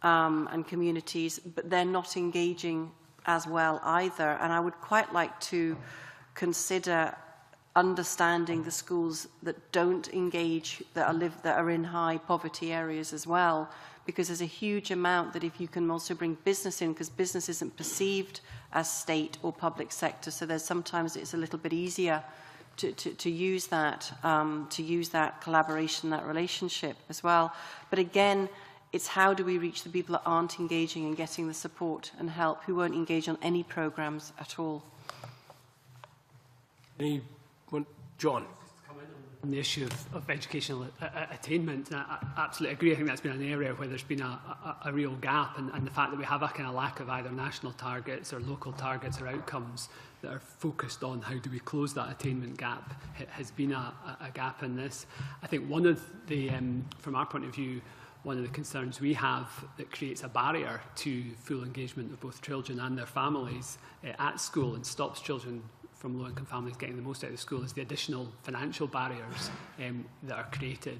and communities, but they're not engaging as well either. And I would quite like to consider understanding the schools that don't engage, that are in high poverty areas as well, because there's a huge amount that if you can also bring business in, because business isn't perceived as state or public sector, so there's sometimes it's a little bit easier to use that collaboration, that relationship as well. But again, it's how do we reach the people that aren't engaging and getting the support and help, who won't engage on any programmes at all. John. On the issue of educational attainment, I absolutely agree. I think that's been an area where there's been a real gap, and the fact that we have a kind of lack of either national targets or local targets or outcomes that are focused on how do we close that attainment gap has been a gap in this. I think one of the, from our point of view, one of the concerns we have that creates a barrier to full engagement of both children and their families at school and stops children from low-income families getting the most out of school is the additional financial barriers that are created,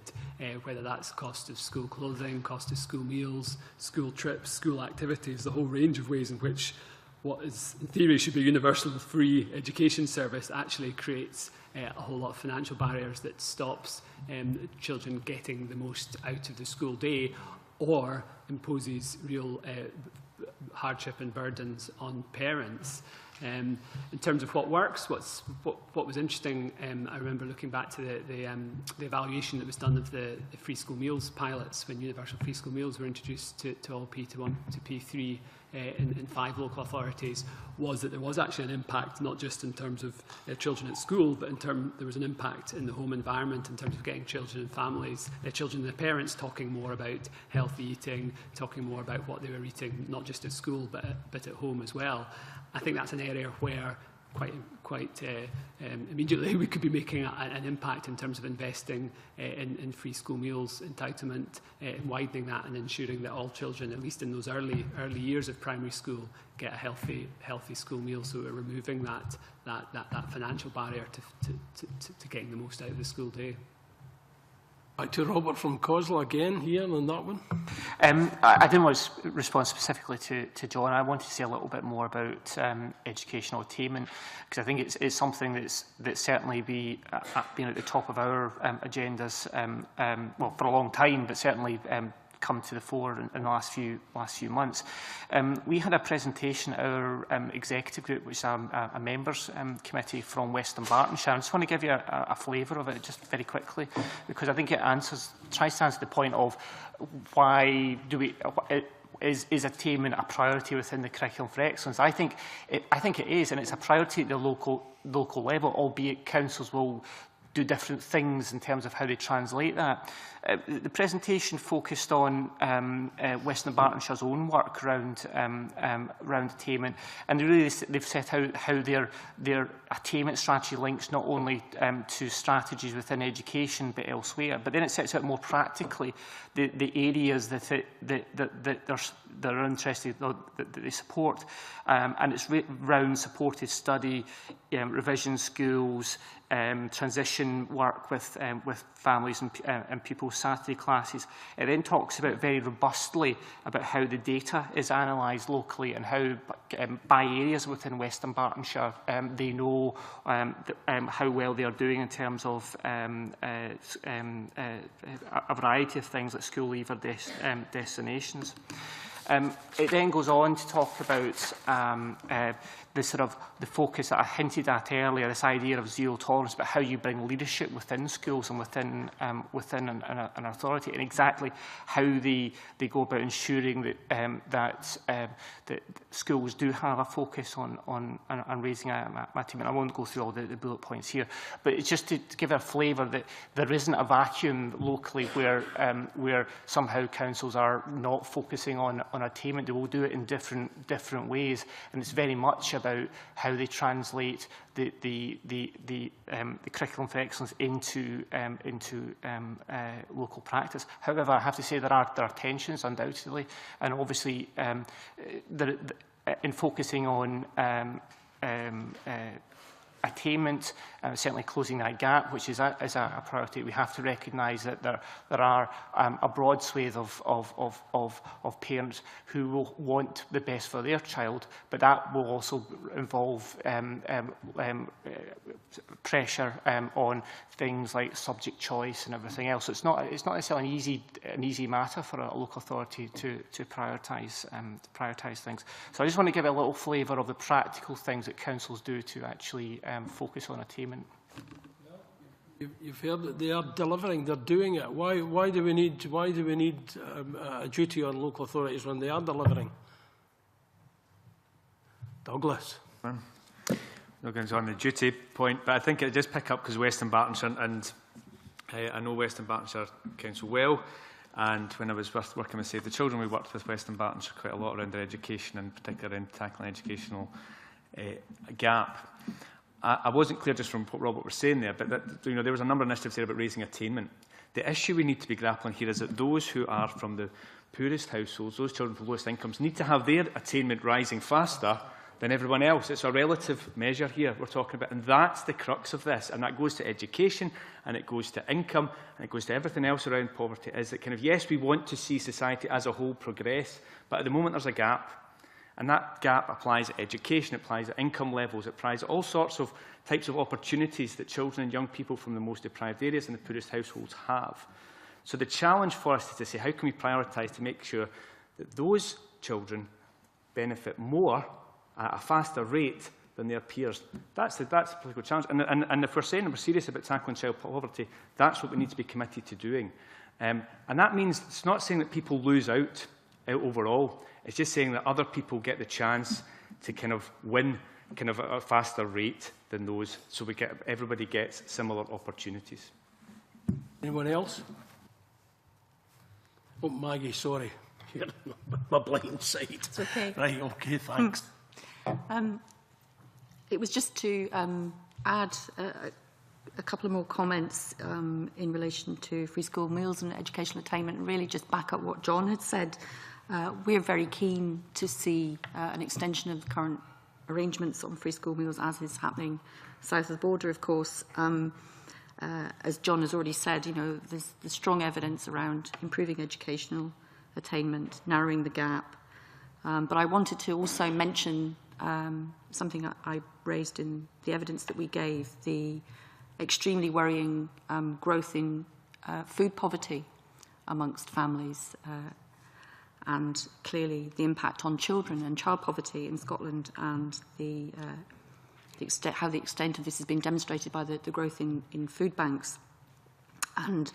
whether that's cost of school clothing, cost of school meals, school trips, school activities, the whole range of ways in which what is, in theory, should be a universal free education service actually creates a whole lot of financial barriers that stops children getting the most out of the school day, or imposes real hardship and burdens on parents. In terms of what works, what was interesting, I remember looking back to the evaluation that was done of the free school meals pilots when universal free school meals were introduced to all P1 to P3 in 5 local authorities, was that there was actually an impact, not just in terms of children at school, but there was an impact in the home environment in terms of getting children and families, children and their parents talking more about healthy eating, talking more about what they were eating, not just at school, but at home as well. I think that's an area where quite immediately we could be making an impact in terms of investing in free school meals entitlement, widening that and ensuring that all children, at least in those early years of primary school, get a healthy school meal. So we're removing that financial barrier to getting the most out of the school day. Back to Robert from Cosla again here on that one. I didn't want to respond specifically to John. I wanted to say a little bit more about educational attainment, because I think it's something that's certainly been at the top of our agendas, well, for a long time, but certainly come to the fore in the last few months. We had a presentation at our executive group, which is a members committee from Western Bartonshire. I just want to give you a flavour of it just very quickly, because I think it tries to answer the point of why is attainment a priority within the curriculum for excellence. I think it is, and it's a priority at the local level, albeit councils will do different things in terms of how they translate that. The presentation focused on Western Bartonshire's own work around attainment, and they've set out how their attainment strategy links not only to strategies within education but elsewhere, but then it sets out more practically the areas that they're interested, that they support, and it's around supported study, revision schools, transition work with families and pupils, Saturday classes. It then talks about very robustly about how the data is analysed locally and how by areas within Western Bartonshire they know how well they are doing in terms of a variety of things like school leaver destinations. It then goes on to talk about the focus that I hinted at earlier, this idea of zero tolerance, but how you bring leadership within schools and within an authority, and exactly how they go about ensuring that that schools do have a focus on raising my attainment. I won't go through all the bullet points here, but it's just to give a flavour that there isn't a vacuum locally where somehow councils are not focusing on attainment. They will do it in different ways, and it's very much about how they translate the curriculum for excellence into local practice. However, I have to say there are tensions undoubtedly, and obviously in focusing on attainment, certainly closing that gap, which is a priority. We have to recognise that there are a broad swathe of parents who will want the best for their child, but that will also involve pressure on things like subject choice and everything else. So it's not necessarily an easy matter for a local authority to prioritise things. So I just want to give a little flavour of the practical things that councils do to actually focus on attainment. You've heard that they are delivering, they're doing it. Why do we need a duty on local authorities when they are delivering? Douglas. Not going on the duty point, but I think it just pick up because Western Bartonshire, and I know Western Bartonshire Council well, and when I was working with Save the Children, we worked with Western Bartonshire quite a lot around their education, and particularly around tackling educational gap. I wasn't clear just from what Robert was saying there, but there was a number of initiatives there about raising attainment. The issue we need to be grappling here is that those who are from the poorest households, those children from lowest incomes, need to have their attainment rising faster than everyone else. It's a relative measure here we're talking about, and that's the crux of this, and that goes to education, and it goes to income, and it goes to everything else around poverty, is that kind of, yes, we want to see society as a whole progress, but at the moment there's a gap, and that gap applies at education, it applies at income levels, it applies at all sorts of types of opportunities that children and young people from the most deprived areas and the poorest households have. So the challenge for us is to say, how can we prioritise to make sure that those children benefit more at a faster rate than their peers? That's the political challenge. And if we're saying we're serious about tackling child poverty, that's what we need to be committed to doing. And that means it's not saying that people lose out overall. It's just saying that other people get the chance to kind of win kind of at a faster rate than those, so everybody gets similar opportunities. Anyone else? Oh, Maggie, sorry. You're my blind side. It's okay. Right, okay, thanks. It was just to add a couple of more comments in relation to free school meals and educational attainment, and really just back up what John had said. We're very keen to see an extension of the current arrangements on free school meals, as is happening south of the border, of course. As John has already said, there's strong evidence around improving educational attainment, narrowing the gap. But I wanted to also mention something that I raised in the evidence that we gave, the extremely worrying growth in food poverty amongst families, and clearly the impact on children and child poverty in Scotland, and how the extent of this has been demonstrated by the growth in food banks. And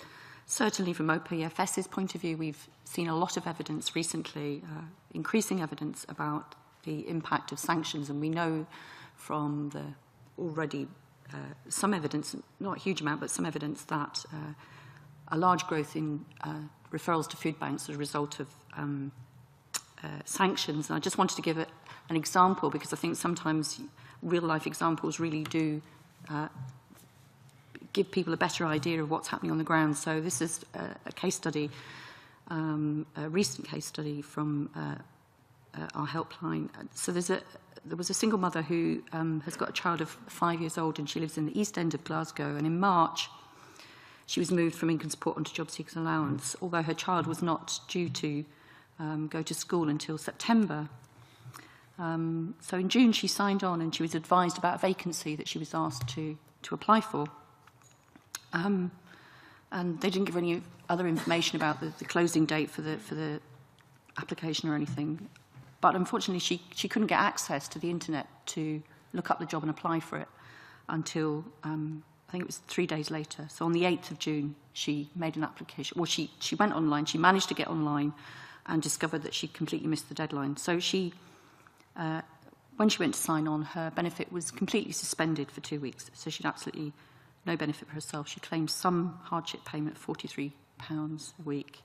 certainly from OPFS's point of view, we've seen a lot of evidence recently, increasing evidence about the impact of sanctions, and we know from the already some evidence, not a huge amount, but some evidence that a large growth in referrals to food banks as a result of sanctions. And I just wanted to give an example, because I think sometimes real-life examples really do give people a better idea of what's happening on the ground. So this is a case study, a recent case study from our helpline. So there was a single mother who has got a child of 5 years old, and she lives in the East End of Glasgow. And in March, she was moved from income support onto job seekers allowance, although her child was not due to go to school until September. So in June, she signed on, and she was advised about a vacancy that she was asked to apply for. And they didn't give any other information about the closing date for the application or anything. But unfortunately, she couldn't get access to the internet to look up the job and apply for it until, I think it was 3 days later. So on the 8th of June, she made an application. Well, she went online, she managed to get online and discovered that she'd completely missed the deadline. So she, when she went to sign on, her benefit was completely suspended for 2 weeks. So she'd absolutely no benefit for herself. She claimed some hardship payment, £43 a week.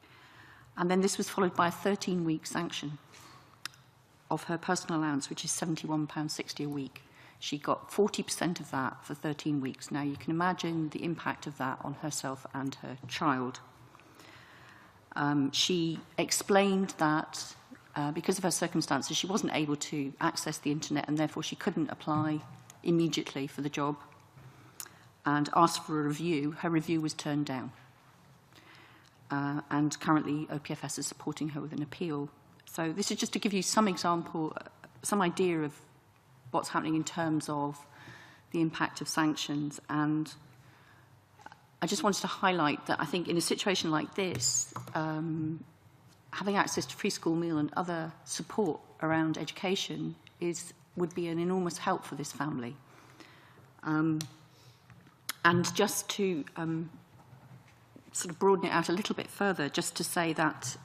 And then this was followed by a 13-week sanction of her personal allowance, which is £71.60 a week. She got 40% of that for 13 weeks. Now, you can imagine the impact of that on herself and her child. She explained that because of her circumstances, she wasn't able to access the internet and therefore she couldn't apply immediately for the job and asked for a review. Her review was turned down. And currently, OPFS is supporting her with an appeal. So this is just to give you some example, some idea of what's happening in terms of the impact of sanctions. And I just wanted to highlight that I think in a situation like this, having access to free school meal and other support around education would be an enormous help for this family. And just to sort of broaden it out a little bit further, just to say that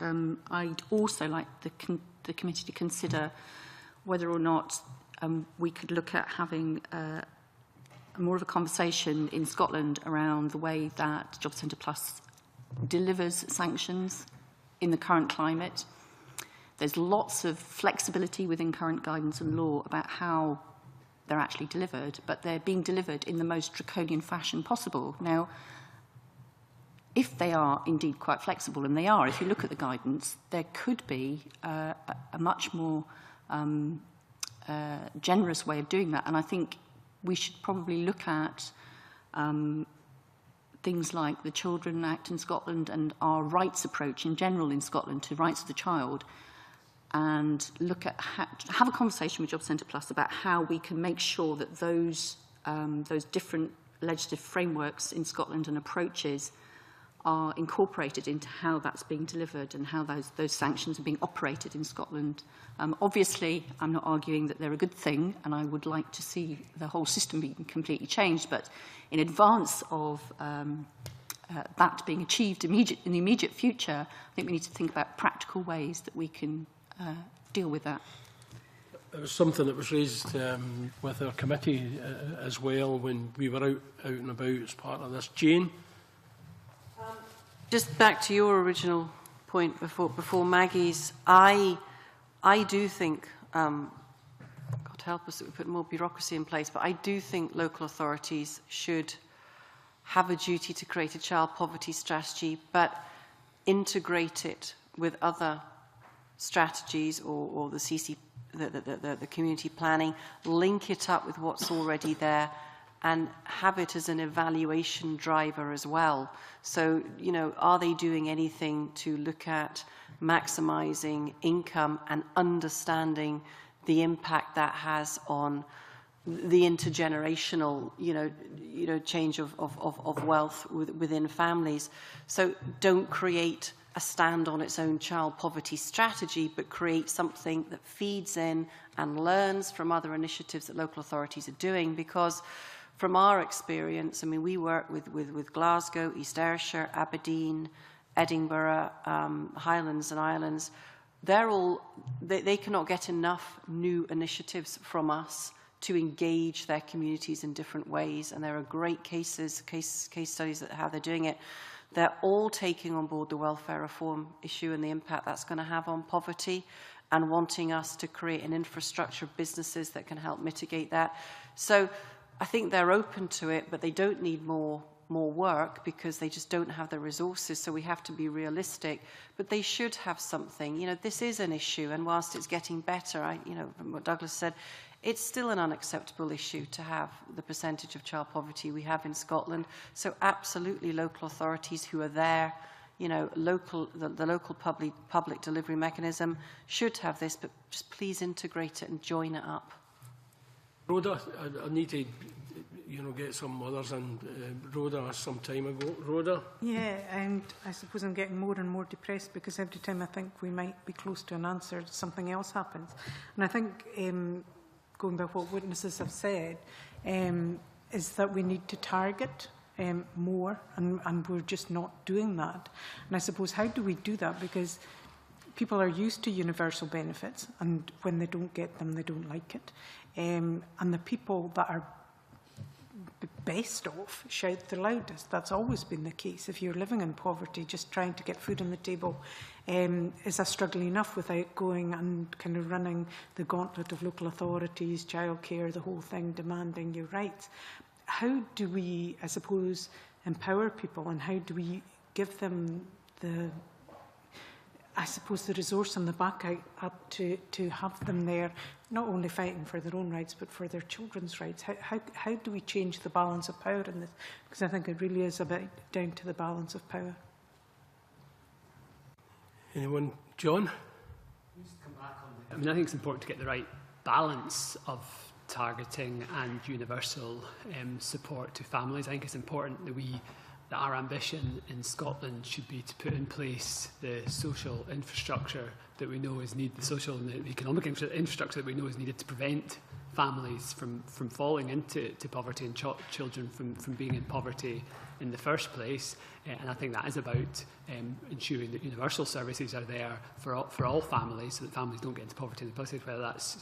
I'd also like the committee to consider whether or not we could look at having more of a conversation in Scotland around the way that Job Centre Plus delivers sanctions in the current climate. There's lots of flexibility within current guidance and law about how they're actually delivered, but they're being delivered in the most draconian fashion possible. Now, if they are indeed quite flexible, and they are, if you look at the guidance, there could be a much more generous way of doing that. And I think we should probably look at things like the Children Act in Scotland and our rights approach in general in Scotland to rights of the child, and look at have a conversation with Job Centre Plus about how we can make sure that those different legislative frameworks in Scotland and approaches are incorporated into how that's being delivered and how those sanctions are being operated in Scotland. Obviously, I'm not arguing that they're a good thing, and I would like to see the whole system being completely changed, but in advance of that being achieved in the immediate future, I think we need to think about practical ways that we can deal with that. It was something that was raised with our committee as well when we were out and about as part of this. Jane? Just back to your original point before Maggie's, I do think, God help us that we put more bureaucracy in place, but I do think local authorities should have a duty to create a child poverty strategy, but integrate it with other strategies or the CC, the community planning, link it up with what's already there, and have it as an evaluation driver as well. So, you know, are they doing anything to look at maximising income and understanding the impact that has on the intergenerational, change of wealth within families? So don't create a stand on its own child poverty strategy, but create something that feeds in and learns from other initiatives that local authorities are doing, because from our experience, I mean, we work with Glasgow, East Ayrshire, Aberdeen, Edinburgh, Highlands and Islands. They cannot get enough new initiatives from us to engage their communities in different ways. And there are great case studies of how they're doing it. They're all taking on board the welfare reform issue and the impact that's going to have on poverty, and wanting us to create an infrastructure of businesses that can help mitigate that. So I think they're open to it, but they don't need more work because they just don't have the resources. So we have to be realistic, but they should have something. You know, this is an issue, and whilst it's getting better, from what Douglas said, it's still an unacceptable issue to have the percentage of child poverty we have in Scotland. So absolutely, local authorities who are there, the local public delivery mechanism should have this, but just please integrate it and join it up. Rhoda, I need to you know, get some others in. Rhoda asked some time ago. Rhoda? Yeah, and I suppose I'm getting more and more depressed because every time I think we might be close to an answer, something else happens. And I think, going by what witnesses have said, is that we need to target more, and we're just not doing that. And I suppose, how do we do that? Because people are used to universal benefits, and when they don't get them, they don't like it. And the people that are best off shout the loudest. That's always been the case. If you're living in poverty, just trying to get food on the table is a struggle enough without going and kind of running the gauntlet of local authorities, childcare, the whole thing, demanding your rights. How do we, I suppose, empower people, and how do we give them the, I suppose, the resource and the backup up to have them there, not only fighting for their own rights, but for their children's rights? How do we change the balance of power in this? Because I think it really is about down to the balance of power. Anyone? John? I mean, I think it's important to get the right balance of targeting and universal support to families. I think it's important that our ambition in Scotland should be to put in place the social infrastructure that we know is needed, the social and the economic infrastructure that we know is needed to prevent families from falling into poverty and children from being in poverty in the first place. And I think that is about ensuring that universal services are there for all families, so that families don't get into poverty in the first place, whether that's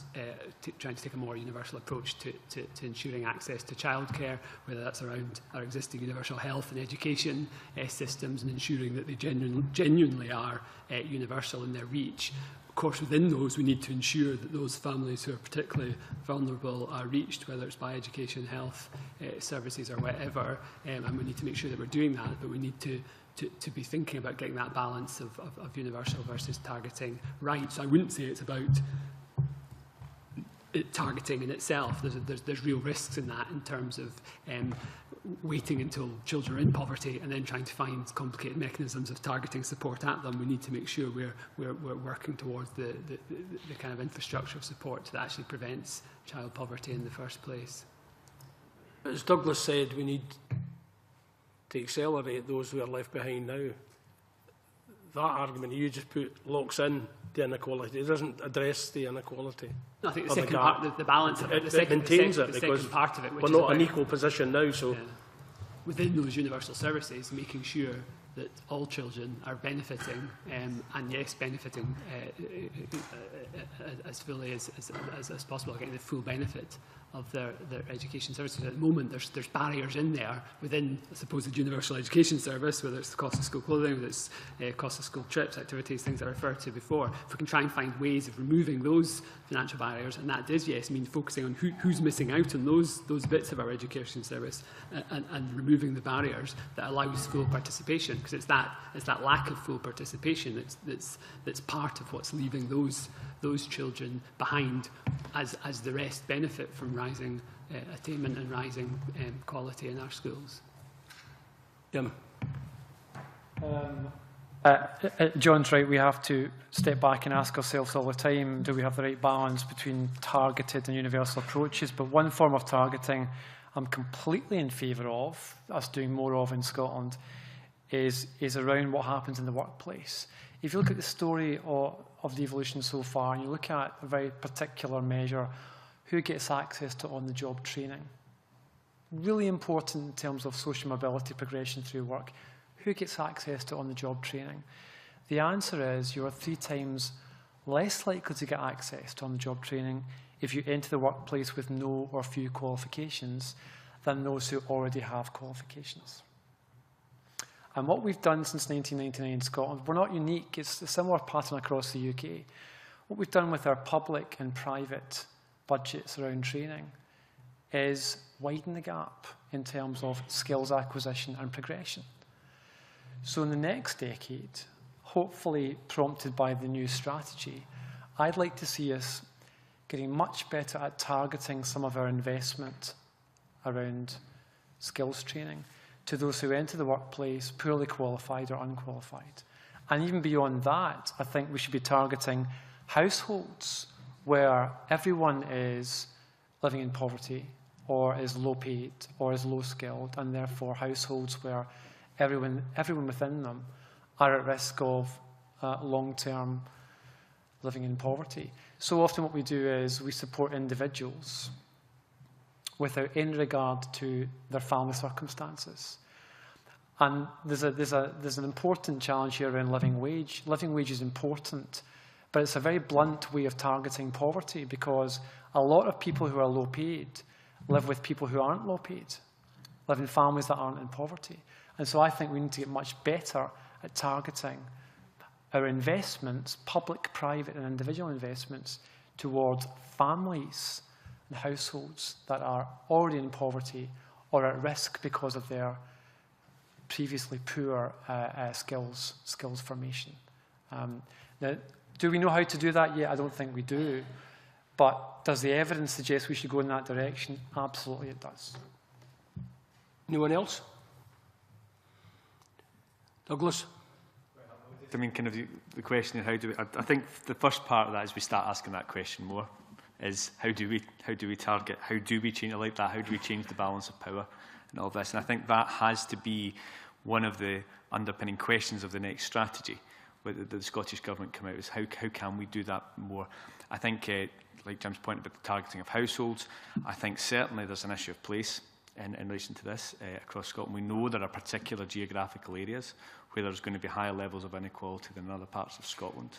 trying to take a more universal approach to ensuring access to childcare, whether that's around our existing universal health and education systems, and ensuring that they genuinely are universal in their reach. Of course, within those, we need to ensure that those families who are particularly vulnerable are reached, whether it's by education, health services or whatever, and we need to make sure that we're doing that, but we need to be thinking about getting that balance of universal versus targeting rights. I wouldn't say it's about targeting in itself. There's real risks in that, in terms of waiting until children are in poverty and then trying to find complicated mechanisms of targeting support at them. We need to make sure we're working towards the kind of infrastructure of support that actually prevents child poverty in the first place. As Douglas said, we need to accelerate those who are left behind now. That argument you just put locks in the inequality. It doesn't address the inequality. No, I think the second part, the balance of it, it maintains it, because second part of it, which we're not in equal position now. So within those universal services, making sure that all children are benefiting, and yes, benefiting as fully as possible, getting the full benefit of their education services. At the moment, there's barriers in there within, I suppose, the universal education service, whether it's the cost of school clothing, whether it's cost of school trips, activities, things I referred to before. If we can try and find ways of removing those financial barriers, and that does, yes, mean focusing on who's missing out on those bits of our education service, and removing the barriers that allows full participation, because it's that lack of full participation that's part of what's leaving those children behind, as the rest benefit from rising attainment and rising quality in our schools. Jim. John's right, we have to step back and ask ourselves all the time, do we have the right balance between targeted and universal approaches? But one form of targeting I'm completely in favour of, us doing more of in Scotland, is around what happens in the workplace. If you look at the story of the evolution so far, and you look at a very particular measure, who gets access to on-the-job training? Really important in terms of social mobility progression through work. Who gets access to on-the-job training? The answer is you are 3 times less likely to get access to on-the-job training if you enter the workplace with no or few qualifications than those who already have qualifications. And what we've done since 1999 in Scotland, we're not unique, it's a similar pattern across the UK. What we've done with our public and private budgets around training is widen the gap in terms of skills acquisition and progression. So in the next decade, hopefully prompted by the new strategy, I'd like to see us getting much better at targeting some of our investment around skills training to those who enter the workplace poorly qualified or unqualified. And even beyond that, I think we should be targeting households where everyone is living in poverty or is low paid or is low skilled, and therefore households where everyone within them are at risk of long-term living in poverty. So often what we do is we support individuals without any regard to their family circumstances. And there's an important challenge here around living wage. Living wage is important, but it's a very blunt way of targeting poverty, because a lot of people who are low paid live with people who aren't low paid, live in families that aren't in poverty. And so I think we need to get much better at targeting our investments, public, private and individual investments, towards families and households that are already in poverty or at risk because of their previously poor skills formation. Now, do we know how to do that yet? I don't think we do. But does the evidence suggest we should go in that direction? Absolutely it does. Anyone else? Douglas? I mean, kind of the question, how do we, I think the first part of that is we start asking that question more, is how do we target, how do we change it like that, how do we change the balance of power and all of this? And I think that has to be one of the underpinning questions of the next strategy that the Scottish Government come out, is how can we do that more? I think, like Jim's point about the targeting of households, I think certainly there's an issue of place in relation to this across Scotland. We know there are particular geographical areas where there's going to be higher levels of inequality than in other parts of Scotland.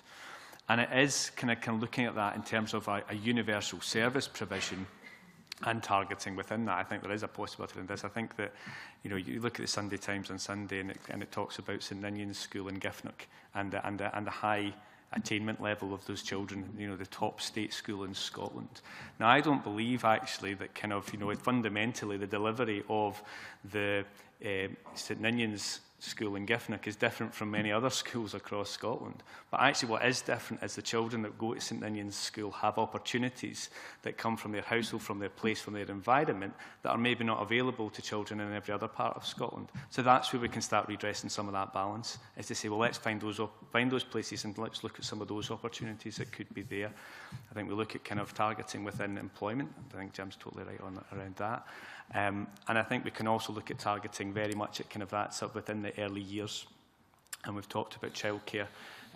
And it is kind of looking at that in terms of a universal service provision and targeting within that. I think there is a possibility in this. I think that, you know, you look at the Sunday Times on Sunday and it talks about St Ninian's School in Giffnock and the high attainment level of those children, you know, the top state school in Scotland. Now, I don't believe actually that kind of, you know, fundamentally the delivery of the St Ninian's School in Giffnock is different from many other schools across Scotland. But actually what is different is the children that go to St Ninian's School have opportunities that come from their household, from their place, from their environment, that are maybe not available to children in every other part of Scotland. So that's where we can start redressing some of that balance, is to say, well, let's find those places and let's look at some of those opportunities that could be there. I think we look at kind of targeting within employment. I think Jim's totally right on around that. And I think we can also look at targeting very much at kind of that sort of within the early years. And we've talked about childcare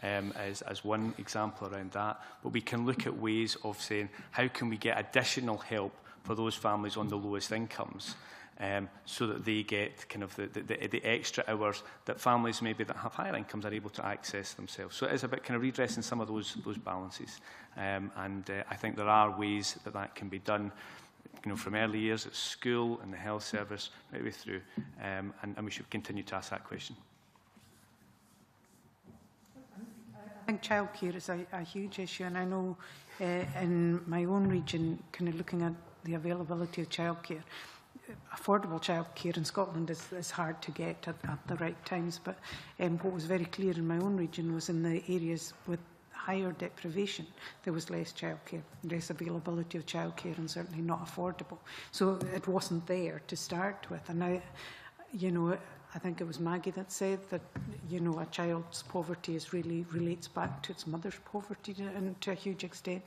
as one example around that. But we can look at ways of saying, how can we get additional help for those families on the lowest incomes, so that they get kind of the extra hours that families maybe that have higher incomes are able to access themselves. So it is about kind of redressing some of those balances. I think there are ways that that can be done, you know, from early years at school and the health service right the way through, and we should continue to ask that question. I think childcare is a huge issue, and I know in my own region, kind of looking at the availability of childcare, affordable childcare in Scotland is hard to get at the right times, but what was very clear in my own region was in the areas with higher deprivation, there was less childcare, less availability of childcare, and certainly not affordable. So it wasn't there to start with. And I, you know, I think it was Maggie that said that, you know, a child's poverty really relates back to its mother's poverty to a huge extent.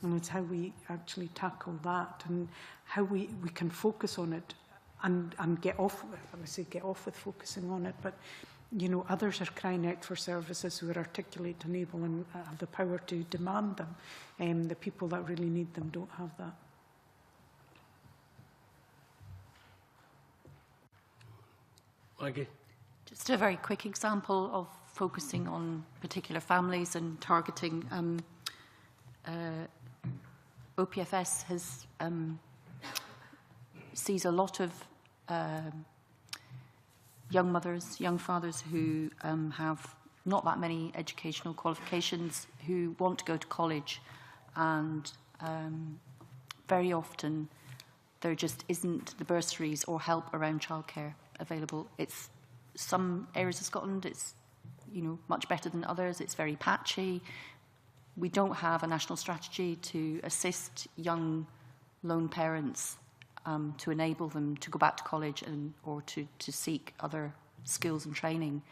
And it's how we actually tackle that and how we can focus on it and get off, I would say get off with focusing on it, but you know, others are crying out for services who are articulate and able and have the power to demand them. The people that really need them don't have that. Maggie? Just a very quick example of focusing on particular families and targeting. OPFS has sees a lot of young mothers, young fathers who have not that many educational qualifications, who want to go to college, and very often there just isn't the bursaries or help around childcare available. It's some areas of Scotland, it's, you know, much better than others. It's very patchy. We don't have a national strategy to assist young lone parents to enable them to go back to college or to seek other skills and training.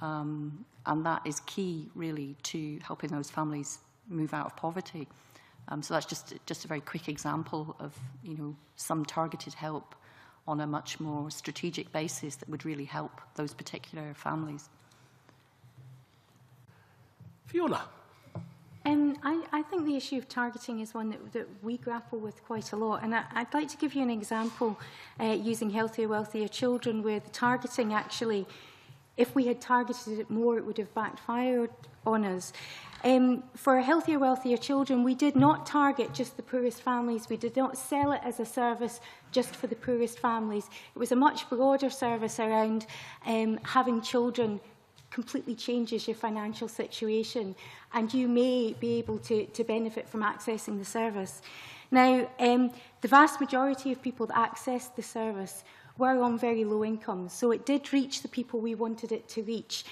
And that is key, really, to helping those families move out of poverty. So that's just a very quick example of, you know, some targeted help on a much more strategic basis that would really help those particular families. Fiona. I think the issue of targeting is one that we grapple with quite a lot. And I'd like to give you an example using Healthier, Wealthier Children, where the targeting actually, if we had targeted it more, it would have backfired on us. For Healthier, Wealthier Children, we did not target just the poorest families. We did not sell it as a service just for the poorest families. It was a much broader service around having children completely changes your financial situation, and you may be able to benefit from accessing the service. Now, the vast majority of people that accessed the service were on very low incomes, so it did reach the people we wanted it to reach.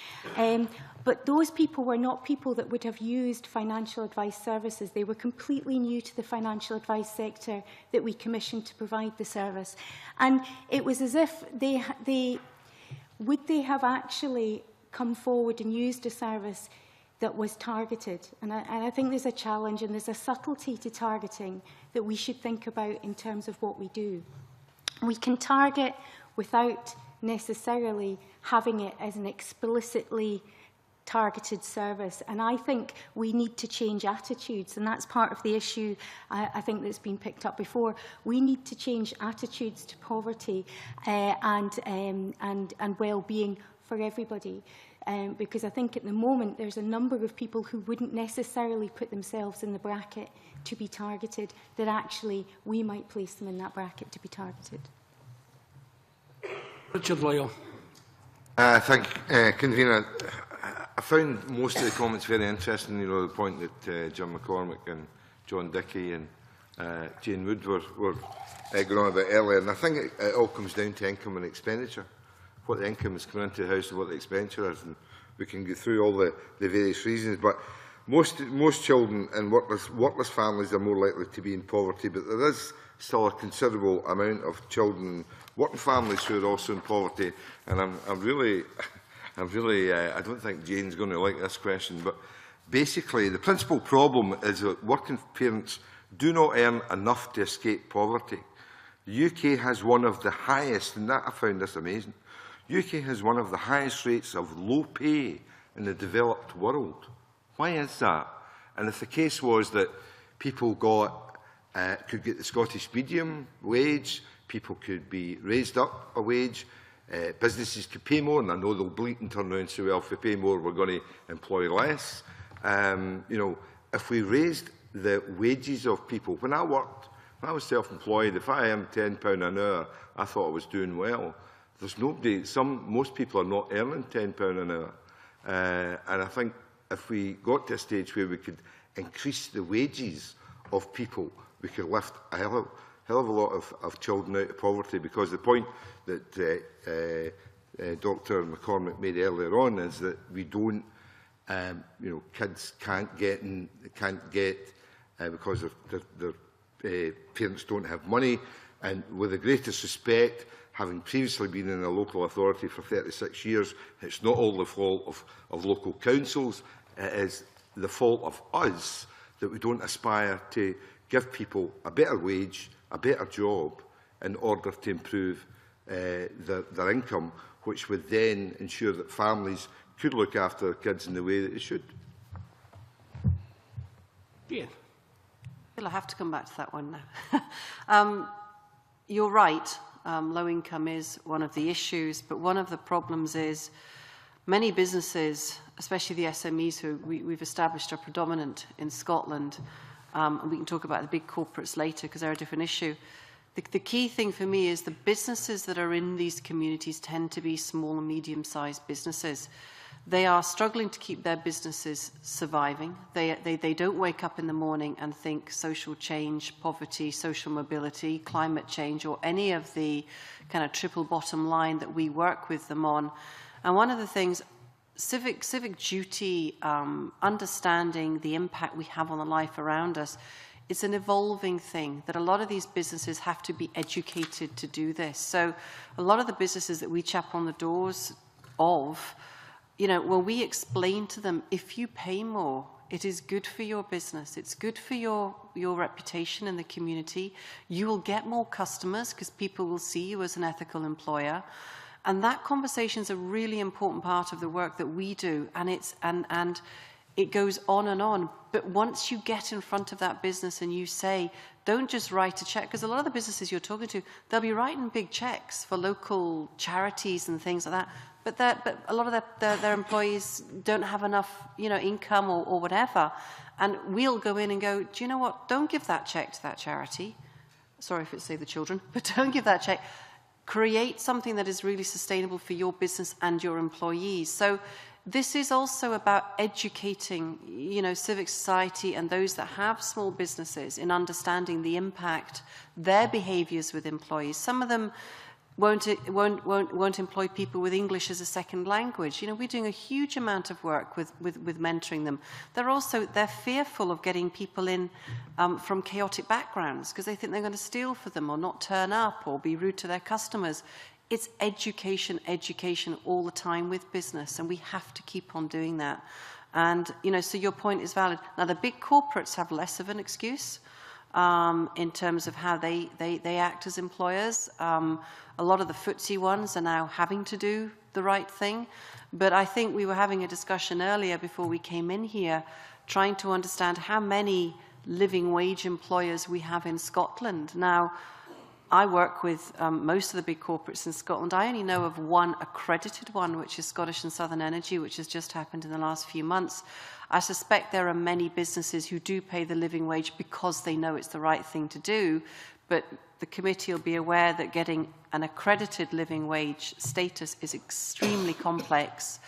But those people were not people that would have used financial advice services. They were completely new to the financial advice sector that we commissioned to provide the service. And it was as if would they have actually come forward and used a service that was targeted. And I think there's a challenge and there's a subtlety to targeting that we should think about in terms of what we do. We can target without necessarily having it as an explicitly targeted service. And I think we need to change attitudes, and that's part of the issue I think that's been picked up before. We need to change attitudes to poverty and well-being for everybody. Because I think at the moment there's a number of people who wouldn't necessarily put themselves in the bracket to be targeted, that actually we might place them in that bracket to be targeted. Richard Lyle. Thank you, Convener. I found most of the comments very interesting. You know, the point that Jim McCormick and John Dickey and Jane Wood were going on about earlier. And I think it all comes down to income and expenditure. What the income is coming into the house and what the expenditure is, and we can go through all the various reasons. But most children and workless families are more likely to be in poverty, but there is still a considerable amount of children, working families who are also in poverty. And I'm really, I don't think Jane's going to like this question, but basically the principal problem is that working parents do not earn enough to escape poverty. The UK has one of the highest, and that I found this amazing. UK has one of the highest rates of low pay in the developed world. Why is that? And if the case was that people could get the Scottish medium wage, people could be raised up a wage, businesses could pay more, and I know they'll bleat and turn around and say, well, if we pay more, we're going to employ less. You know, if we raised the wages of people, when I was self-employed, if I earned £10 an hour, I thought I was doing well. There's nobody, most people are not earning £10 an hour. And I think if we got to a stage where we could increase the wages of people, we could lift a hell of a lot of children out of poverty, because the point that Dr McCormick made earlier on is that we don't, you know, kids can't get because their parents don't have money. And with the greatest respect, having previously been in a local authority for 36 years, it's not all the fault of local councils. It is the fault of us that we don't aspire to give people a better wage, a better job, in order to improve their income, which would then ensure that families could look after their kids in the way that they should. Ian. Well, I have to come back to that one now. You're right. Low income is one of the issues, but one of the problems is many businesses, especially the SMEs who we've established are predominant in Scotland, and we can talk about the big corporates later because they're a different issue. The key thing for me is the businesses that are in these communities tend to be small and medium-sized businesses. They are struggling to keep their businesses surviving. They don't wake up in the morning and think social change, poverty, social mobility, climate change, or any of the kind of triple bottom line that we work with them on. And one of the things, civic duty, understanding the impact we have on the life around us, it's an evolving thing that a lot of these businesses have to be educated to do this. So a lot of the businesses that we chap on the doors of when we explain to them, if you pay more, it is good for your business. It's good for your reputation in the community. You will get more customers because people will see you as an ethical employer. And that conversation is a really important part of the work that we do. And it goes on and on. But once you get in front of that business and you say, don't just write a check, because a lot of the businesses you're talking to, they'll be writing big checks for local charities and things like that. But a lot of their employees don't have enough, income or whatever. And we'll go in and go, do you know what? Don't give that check to that charity. Sorry if it's, say, the children, but don't give that check. Create something that is really sustainable for your business and your employees. So this is also about educating, civic society and those that have small businesses in understanding the impact their behaviours with employees. Some of them won't employ people with English as a second language. We're doing a huge amount of work with mentoring them. They're fearful of getting people in from chaotic backgrounds because they think they're going to steal for them or not turn up or be rude to their customers. It's education all the time with business, and we have to keep on doing that. And, so your point is valid. Now, the big corporates have less of an excuse in terms of how they act as employers. A lot of the FTSE ones are now having to do the right thing. But I think we were having a discussion earlier before we came in here, trying to understand how many living wage employers we have in Scotland. Now, I work with most of the big corporates in Scotland. I only know of one accredited one, which is Scottish and Southern Energy, which has just happened in the last few months. I suspect there are many businesses who do pay the living wage because they know it's the right thing to do, but the committee will be aware that getting an accredited living wage status is extremely complex,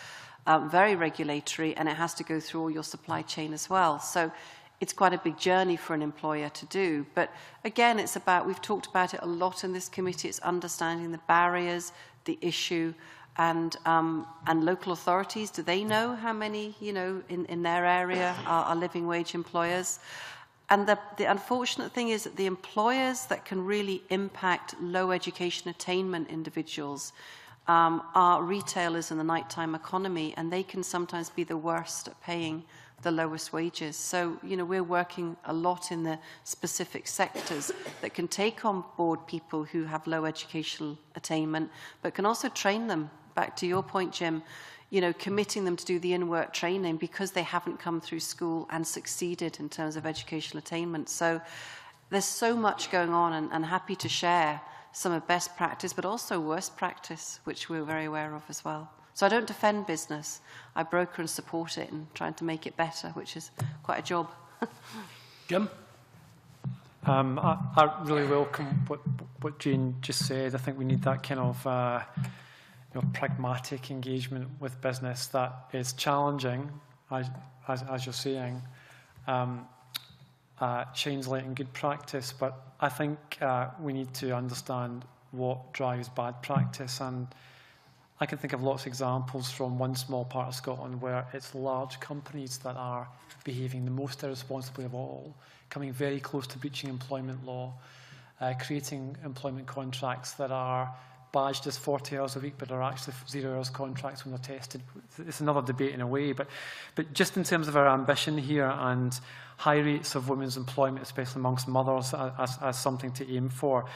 very regulatory, and it has to go through all your supply chain as well. So it's quite a big journey for an employer to do. But again, we've talked about it a lot in this committee, it's understanding the barriers, the issue, and local authorities. Do they know how many, in their area are living wage employers? And the unfortunate thing is that the employers that can really impact low education attainment individuals are retailers in the nighttime economy, and they can sometimes be the worst at paying the lowest wages. So, we're working a lot in the specific sectors that can take on board people who have low educational attainment, but can also train them. Back to your point, Jim, committing them to do the in-work training because they haven't come through school and succeeded in terms of educational attainment. So there's so much going on, and happy to share some of best practice, but also worst practice, which we're very aware of as well. So I don't defend business. I broker and support it and trying to make it better, which is quite a job. Jim? I really welcome what Jane just said. I think we need that kind of pragmatic engagement with business that is challenging, as you're saying, shines light and good practice. But I think we need to understand what drives bad practice. And I can think of lots of examples from one small part of Scotland where it's large companies that are behaving the most irresponsibly of all, coming very close to breaching employment law, creating employment contracts that are badged as 40 hours a week but are actually 0 hours contracts when they're tested. It's another debate in a way, but just in terms of our ambition here and high rates of women's employment, especially amongst mothers, as something to aim for,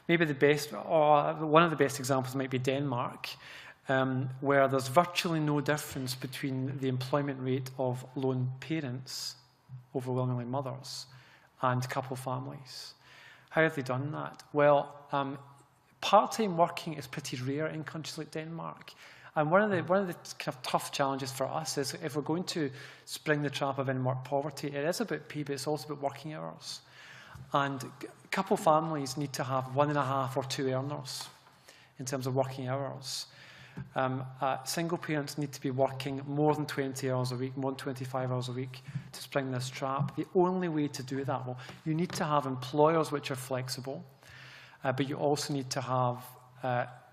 maybe the best, or one of the best examples might be Denmark, where there's virtually no difference between the employment rate of lone parents, overwhelmingly mothers, and couple families. How have they done that? Well, part-time working is pretty rare in countries like Denmark. And one of the kind of tough challenges for us is if we're going to spring the trap of in-work poverty, it is about pay, but it's also about working hours. And couple families need to have 1.5 or 2 earners in terms of working hours. Single parents need to be working more than 20 hours a week, more than 25 hours a week to spring this trap. The only way to do that, well, you need to have employers which are flexible, but you also need to have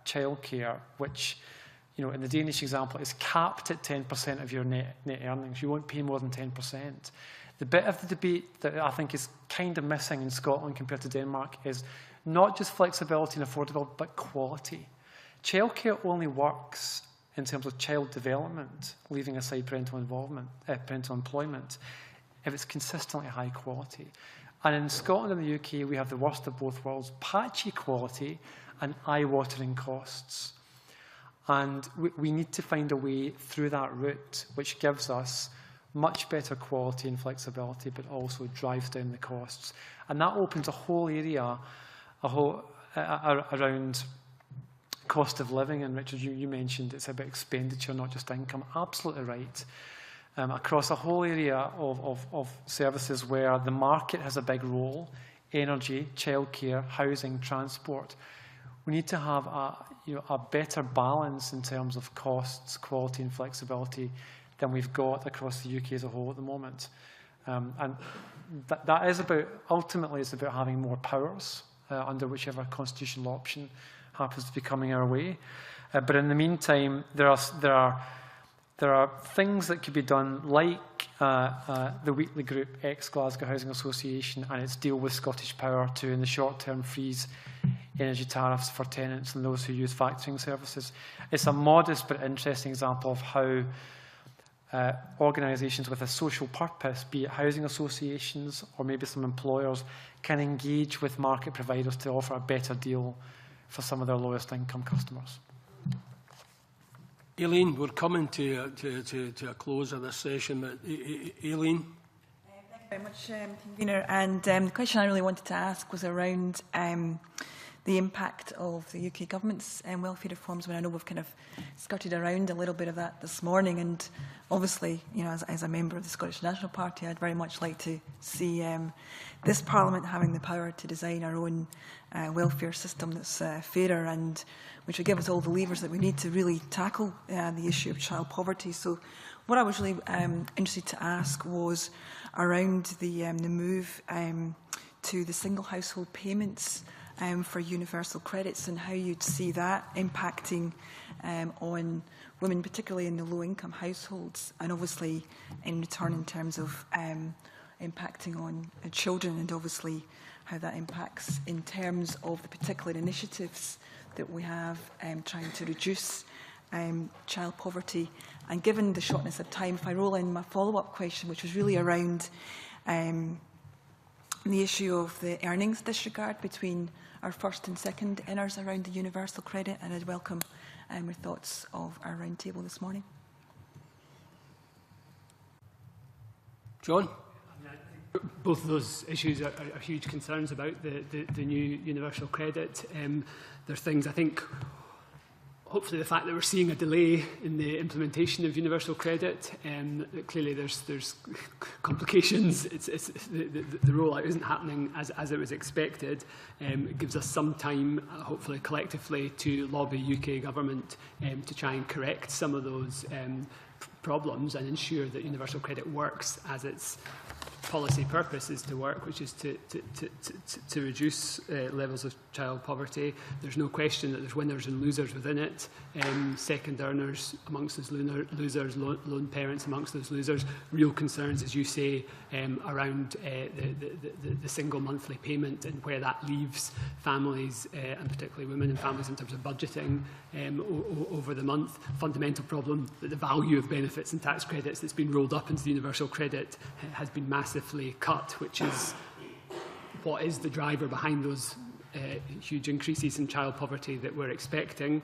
childcare, which, in the Danish example, is capped at 10% of your net earnings. You won't pay more than 10%. The bit of the debate that I think is kind of missing in Scotland compared to Denmark is not just flexibility and affordability, but quality. Childcare only works in terms of child development, leaving aside parental involvement, parental employment, if it's consistently high quality. And in Scotland and the UK, we have the worst of both worlds, patchy quality and eye-watering costs. And we need to find a way through that route, which gives us much better quality and flexibility, but also drives down the costs. And that opens a whole area around cost of living. And Richard, you mentioned it's about expenditure, not just income. Absolutely right. Across a whole area of services where the market has a big role, energy, childcare, housing, transport, we need to have a better balance in terms of costs, quality and flexibility than we've got across the UK as a whole at the moment. And that is about, ultimately, it's about having more powers under whichever constitutional option happens to be coming our way. But in the meantime, there are things that could be done, like the Wheatley Group, ex-Glasgow Housing Association, and its deal with Scottish Power to, in the short term, freeze energy tariffs for tenants and those who use factoring services. It's a modest but interesting example of how organisations with a social purpose, be it housing associations or maybe some employers, can engage with market providers to offer a better deal for some of their lowest income customers. Aileen, we're coming to a close of this session, but Aileen? Thank you very much, Convener. And the question I really wanted to ask was around the impact of the UK government's welfare reforms. I mean, I know we've kind of skirted around a little bit of that this morning, and obviously, you know, as a member of the Scottish National Party, I'd very much like to see this Parliament having the power to design our own welfare system that's fairer and which would give us all the levers that we need to really tackle the issue of child poverty. So what I was really interested to ask was around the move to the single household payments for universal credits and how you'd see that impacting on women, particularly in the low-income households, and obviously in return in terms of impacting on children, and obviously how that impacts in terms of the particular initiatives that we have trying to reduce child poverty. And given the shortness of time, if I roll in my follow-up question, which was really around the issue of the earnings disregard between our first and second earners around the universal credit, and I'd welcome your thoughts of our round table this morning. John? Both of those issues are huge concerns about the new universal credit. There's things, I think, hopefully the fact that we're seeing a delay in the implementation of universal credit, clearly there's complications. The rollout isn't happening as it was expected. It gives us some time, hopefully collectively, to lobby UK government to try and correct some of those problems and ensure that universal credit works as its policy purpose is to work, which is to reduce levels of child poverty. There's no question that there's winners and losers within it. Second earners amongst those losers, lone parents amongst those losers. Real concerns, as you say, around the single monthly payment and where that leaves families, and particularly women and families in terms of budgeting over the month. Fundamental problem that the value of benefits and tax credits that's been rolled up into the universal credit has been massively cut, which is what is the driver behind those huge increases in child poverty that we're expecting.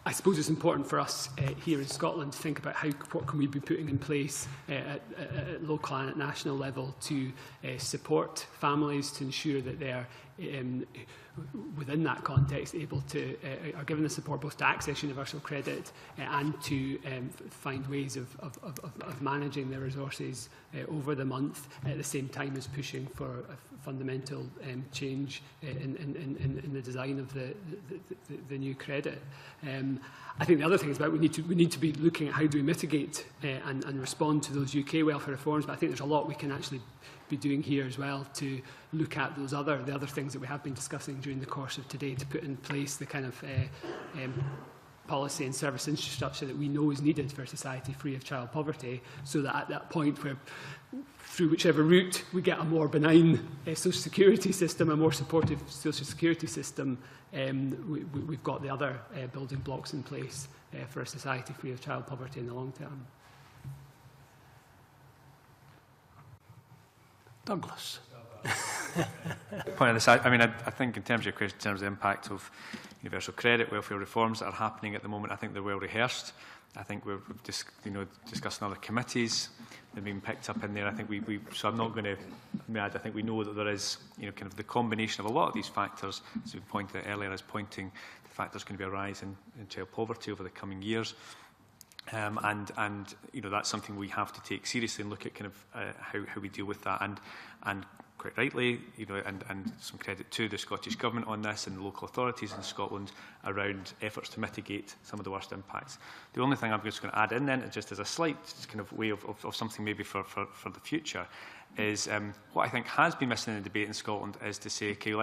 I suppose it's important for us here in Scotland to think about what can we be putting in place at local and at national level to support families, to ensure that they are within that context able to are given the support both to access universal credit and to find ways of managing their resources over the month, at the same time as pushing for a fundamental change in the design of the new credit. I think the other thing is about we need to be looking at how do we mitigate and respond to those UK welfare reforms, but I think there's a lot we can actually be doing here as well to look at the other things that we have been discussing during the course of today, to put in place the kind of policy and service infrastructure that we know is needed for a society free of child poverty, so that at that point where through whichever route we get a more benign social security system, a more supportive social security system, we've got the other building blocks in place for a society free of child poverty in the long term. Douglas. Point on this, I mean, I think in terms of your question, in terms of the impact of universal credit, welfare reforms that are happening at the moment, I think they're well rehearsed. I think we've discussed in other committees. They've been picked up in there. I think so I'm not going to add. I think we know that there is, kind of the combination of a lot of these factors, as we pointed out earlier, is pointing to the fact there's going to be a rise in child poverty over the coming years. And that's something we have to take seriously and look at kind of how we deal with that. And quite rightly, and some credit to the Scottish Government on this and the local authorities in Scotland around efforts to mitigate some of the worst impacts. The only thing I'm just going to add in then, just as a slight kind of way of something maybe for the future, is what I think has been missing in the debate in Scotland is to say, okay,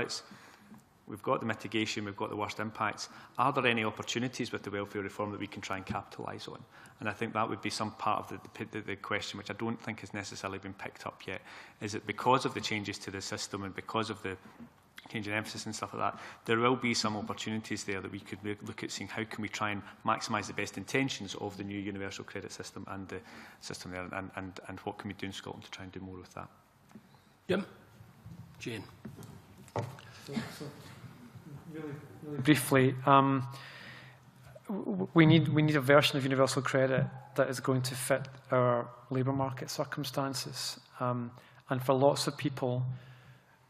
we've got the mitigation, we've got the worst impacts. Are there any opportunities with the welfare reform that we can try and capitalise on? And I think that would be some part of the question, which I don't think has necessarily been picked up yet. Is it because of the changes to the system and because of the change in emphasis and stuff like that, there will be some opportunities there that we could look at seeing how can we try and maximise the best intentions of the new universal credit system and the system there, and what can we do in Scotland to try and do more with that? Jim? Jane? Really briefly, we need a version of universal credit that is going to fit our labour market circumstances. And for lots of people,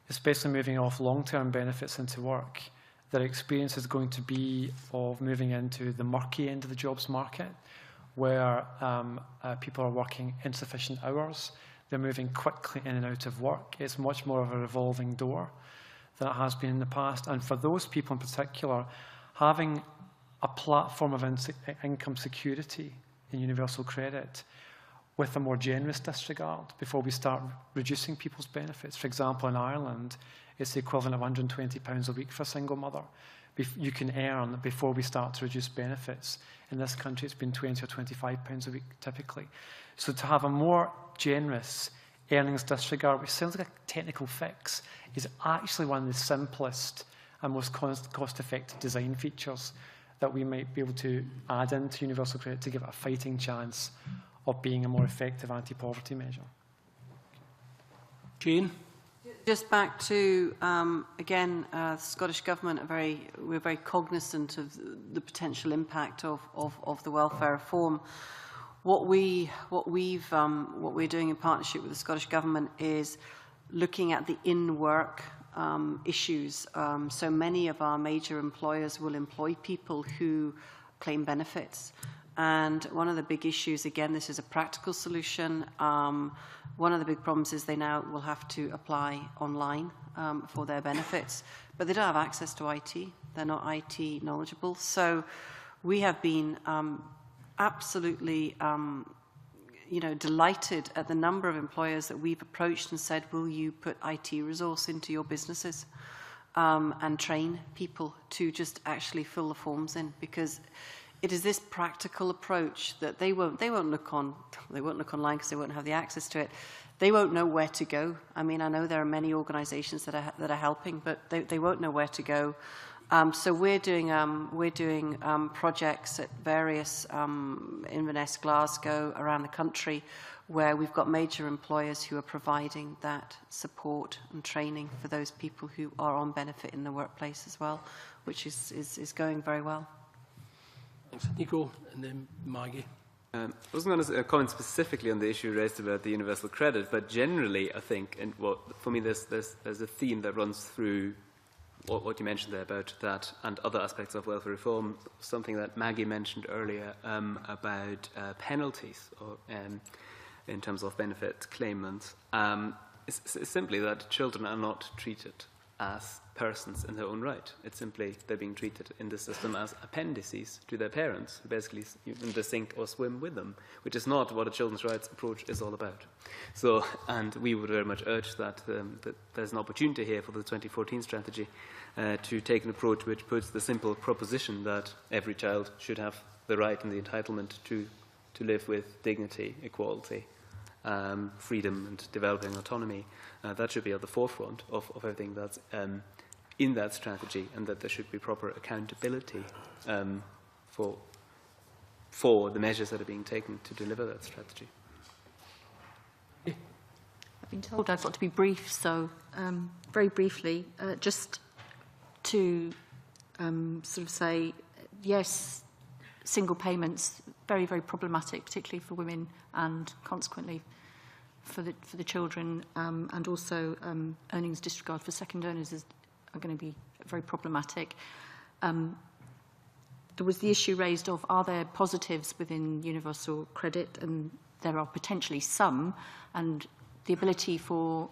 especially moving off long-term benefits into work, their experience is going to be of moving into the murky end of the jobs market, where people are working insufficient hours. They're moving quickly in and out of work. It's much more of a revolving door than it has been in the past. And for those people in particular, having a platform of income security in universal credit with a more generous disregard before we start reducing people's benefits. For example, in Ireland, it's the equivalent of £120 a week for a single mother. You can earn before we start to reduce benefits. In this country, it's been £20 or £25 a week typically. So to have a more generous earnings disregard, which sounds like a technical fix, is actually one of the simplest and most cost-effective design features that we might be able to add into universal credit to give it a fighting chance of being a more effective anti-poverty measure. Jane? Just back to, again, the Scottish Government, we're very cognizant of the potential impact of the welfare reform. What we're doing in partnership with the Scottish Government is looking at the in-work issues. So many of our major employers will employ people who claim benefits. And one of the big issues, again, this is a practical solution. One of the big problems is they now will have to apply online for their benefits, but they don't have access to IT. They're not IT knowledgeable. So we have been absolutely delighted at the number of employers that we've approached and said, will you put IT resource into your businesses and train people to just actually fill the forms in? Because it is this practical approach that they won't look online because they won't have the access to it. They won't know where to go. I mean, I know there are many organisations that are helping, but they won't know where to go. So we're doing projects at various Inverness, Glasgow, around the country, where we've got major employers who are providing that support and training for those people who are on benefit in the workplace as well, which is going very well. Thanks, Nico, and then Maggie. I wasn't going to comment specifically on the issue raised about the universal credit, but generally, I think, and for me, there's a theme that runs through what you mentioned there about that and other aspects of welfare reform. Something that Maggie mentioned earlier about penalties in terms of benefit claimants. It's simply that children are not treated as persons in their own right. It's simply they're being treated in the system as appendices to their parents, who basically either sink or swim with them, which is not what a children's rights approach is all about. So, and we would very much urge that, that there's an opportunity here for the 2014 strategy to take an approach which puts the simple proposition that every child should have the right and the entitlement to live with dignity, equality, freedom and developing autonomy. That should be at the forefront of everything that's in that strategy, and that there should be proper accountability for the measures that are being taken to deliver that strategy. I've been told I've got to be brief, so very briefly, just to sort of say, yes, single payments, very, very problematic, particularly for women and consequently for the children, and also earnings disregard for second earners are going to be very problematic. There was the issue raised of, are there positives within universal credit? And there are potentially some, and the ability for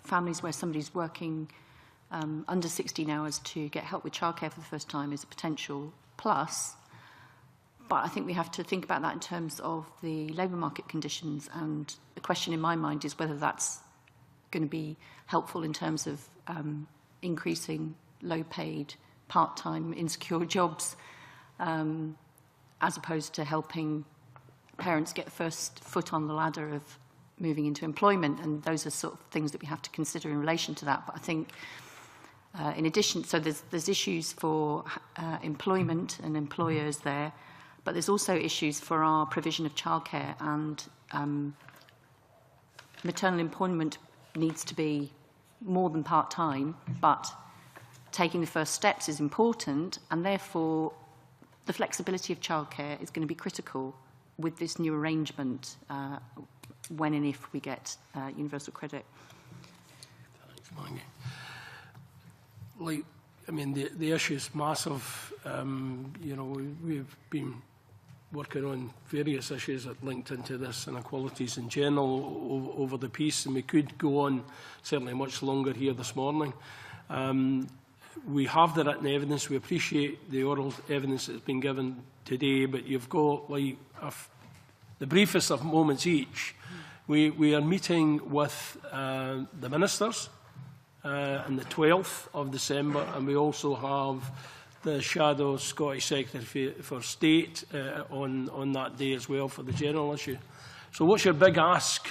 families where somebody's working under 16 hours to get help with childcare for the first time is a potential plus. But I think we have to think about that in terms of the labour market conditions, and the question in my mind is whether that's going to be helpful in terms of increasing low-paid, part-time, insecure jobs, as opposed to helping parents get first foot on the ladder of moving into employment. And those are sort of things that we have to consider in relation to that. But I think in addition, so there's issues for employment and employers there, but there's also issues for our provision of childcare, and maternal employment needs to be more than part-time, but taking the first steps is important, and therefore the flexibility of childcare is going to be critical with this new arrangement when and if we get universal credit. Thanks, Maggie. Like, I mean, the issue is massive. You know, we've been working on various issues that linked into this, inequalities in general over the piece, and we could go on certainly much longer here this morning. We have the written evidence. We appreciate the oral evidence that's been given today, but you've got like the briefest of moments each. We are meeting with the ministers on the 12th of December, and we also have the Shadow Scottish Secretary for State on that day as well for the general issue. So what's your big ask,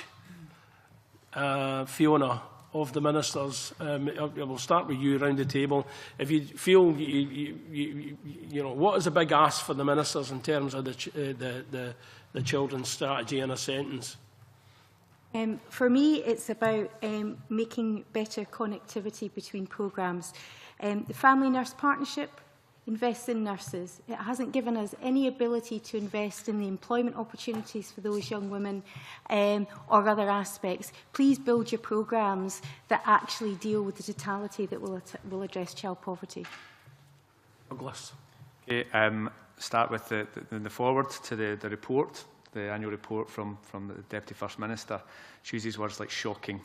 Fiona, of the ministers? We'll start with you around the table. If you feel, you know, what is a big ask for the ministers in terms of the children's strategy in a sentence? For me, it's about making better connectivity between programmes. The Family Nurse Partnership invests in nurses. It hasn't given us any ability to invest in the employment opportunities for those young women or other aspects. Please build your programmes that actually deal with the totality that will address child poverty. Douglas. Okay, start with the forward to the report, the annual report from the Deputy First Minister. She uses words like shocking,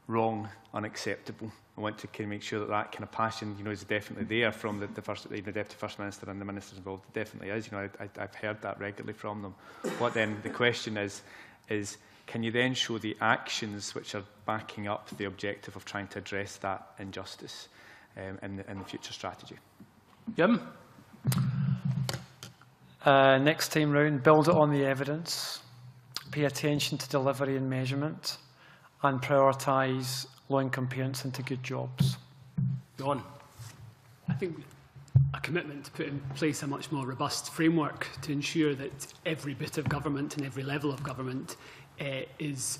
wrong, unacceptable. I want to kind of make sure that that kind of passion, you know, is definitely there from the Deputy First Minister and the ministers involved. It definitely is. You know, I've heard that regularly from them. What then the question is can you then show the actions which are backing up the objective of trying to address that injustice in the future strategy? Jim? Next time round, build it on the evidence, pay attention to delivery and measurement, and prioritise low-income parents into good jobs. John? I think a commitment to put in place a much more robust framework to ensure that every bit of government and every level of government is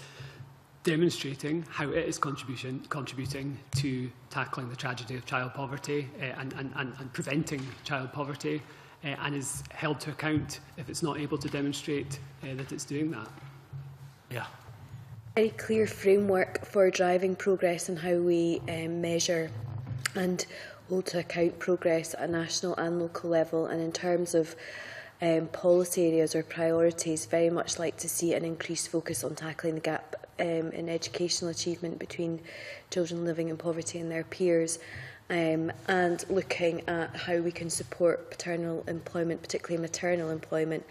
demonstrating how it is contributing to tackling the tragedy of child poverty and preventing child poverty, and is held to account if it's not able to demonstrate that it's doing that. Yeah. Very clear framework for driving progress and how we measure and hold to account progress at a national and local level. And in terms of policy areas or priorities, very much like to see an increased focus on tackling the gap in educational achievement between children living in poverty and their peers, and looking at how we can support paternal employment, particularly maternal employment,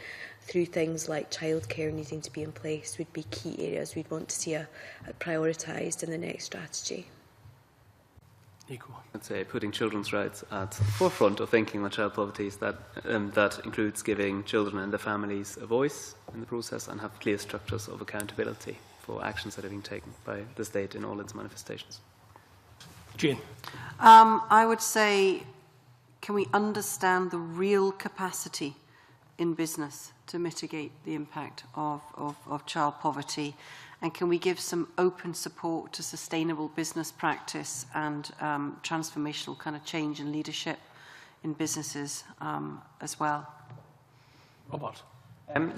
through things like childcare needing to be in place would be key areas we'd want to see prioritised in the next strategy. Nico. I'd say putting children's rights at the forefront of thinking on child poverty is that that includes giving children and their families a voice in the process and have clear structures of accountability for actions that are being taken by the state in all its manifestations. Jane. I would say, can we understand the real capacity in business to mitigate the impact of child poverty? And can we give some open support to sustainable business practice and transformational kind of change and leadership in businesses as well? Robert.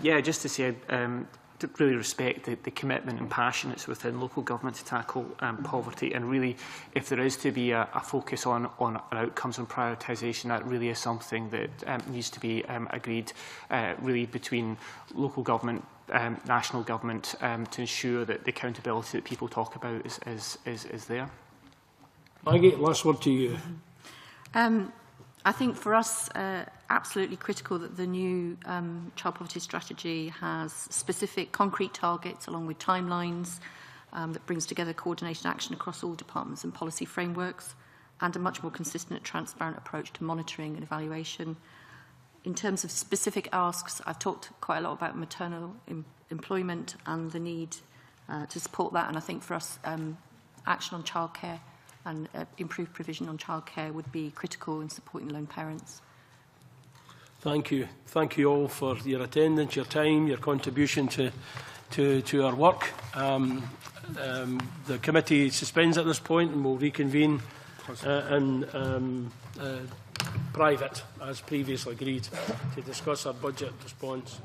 Yeah, just to say, to really respect the commitment and passion that's within local government to tackle poverty, and really, if there is to be a focus on outcomes and prioritisation, that really is something that needs to be agreed really between local government, national government, to ensure that the accountability that people talk about is there. Maggie, last word to you. I think for us, absolutely critical that the new child poverty strategy has specific concrete targets along with timelines that brings together coordinated action across all departments and policy frameworks, and a much more consistent and transparent approach to monitoring and evaluation. In terms of specific asks, I've talked quite a lot about maternal employment and the need to support that, and I think for us, action on childcare and improved provision on childcare would be critical in supporting lone parents. Thank you. Thank you all for your attendance, your time, your contribution to our work. The committee suspends at this point and will reconvene in private, as previously agreed, to discuss our budget response.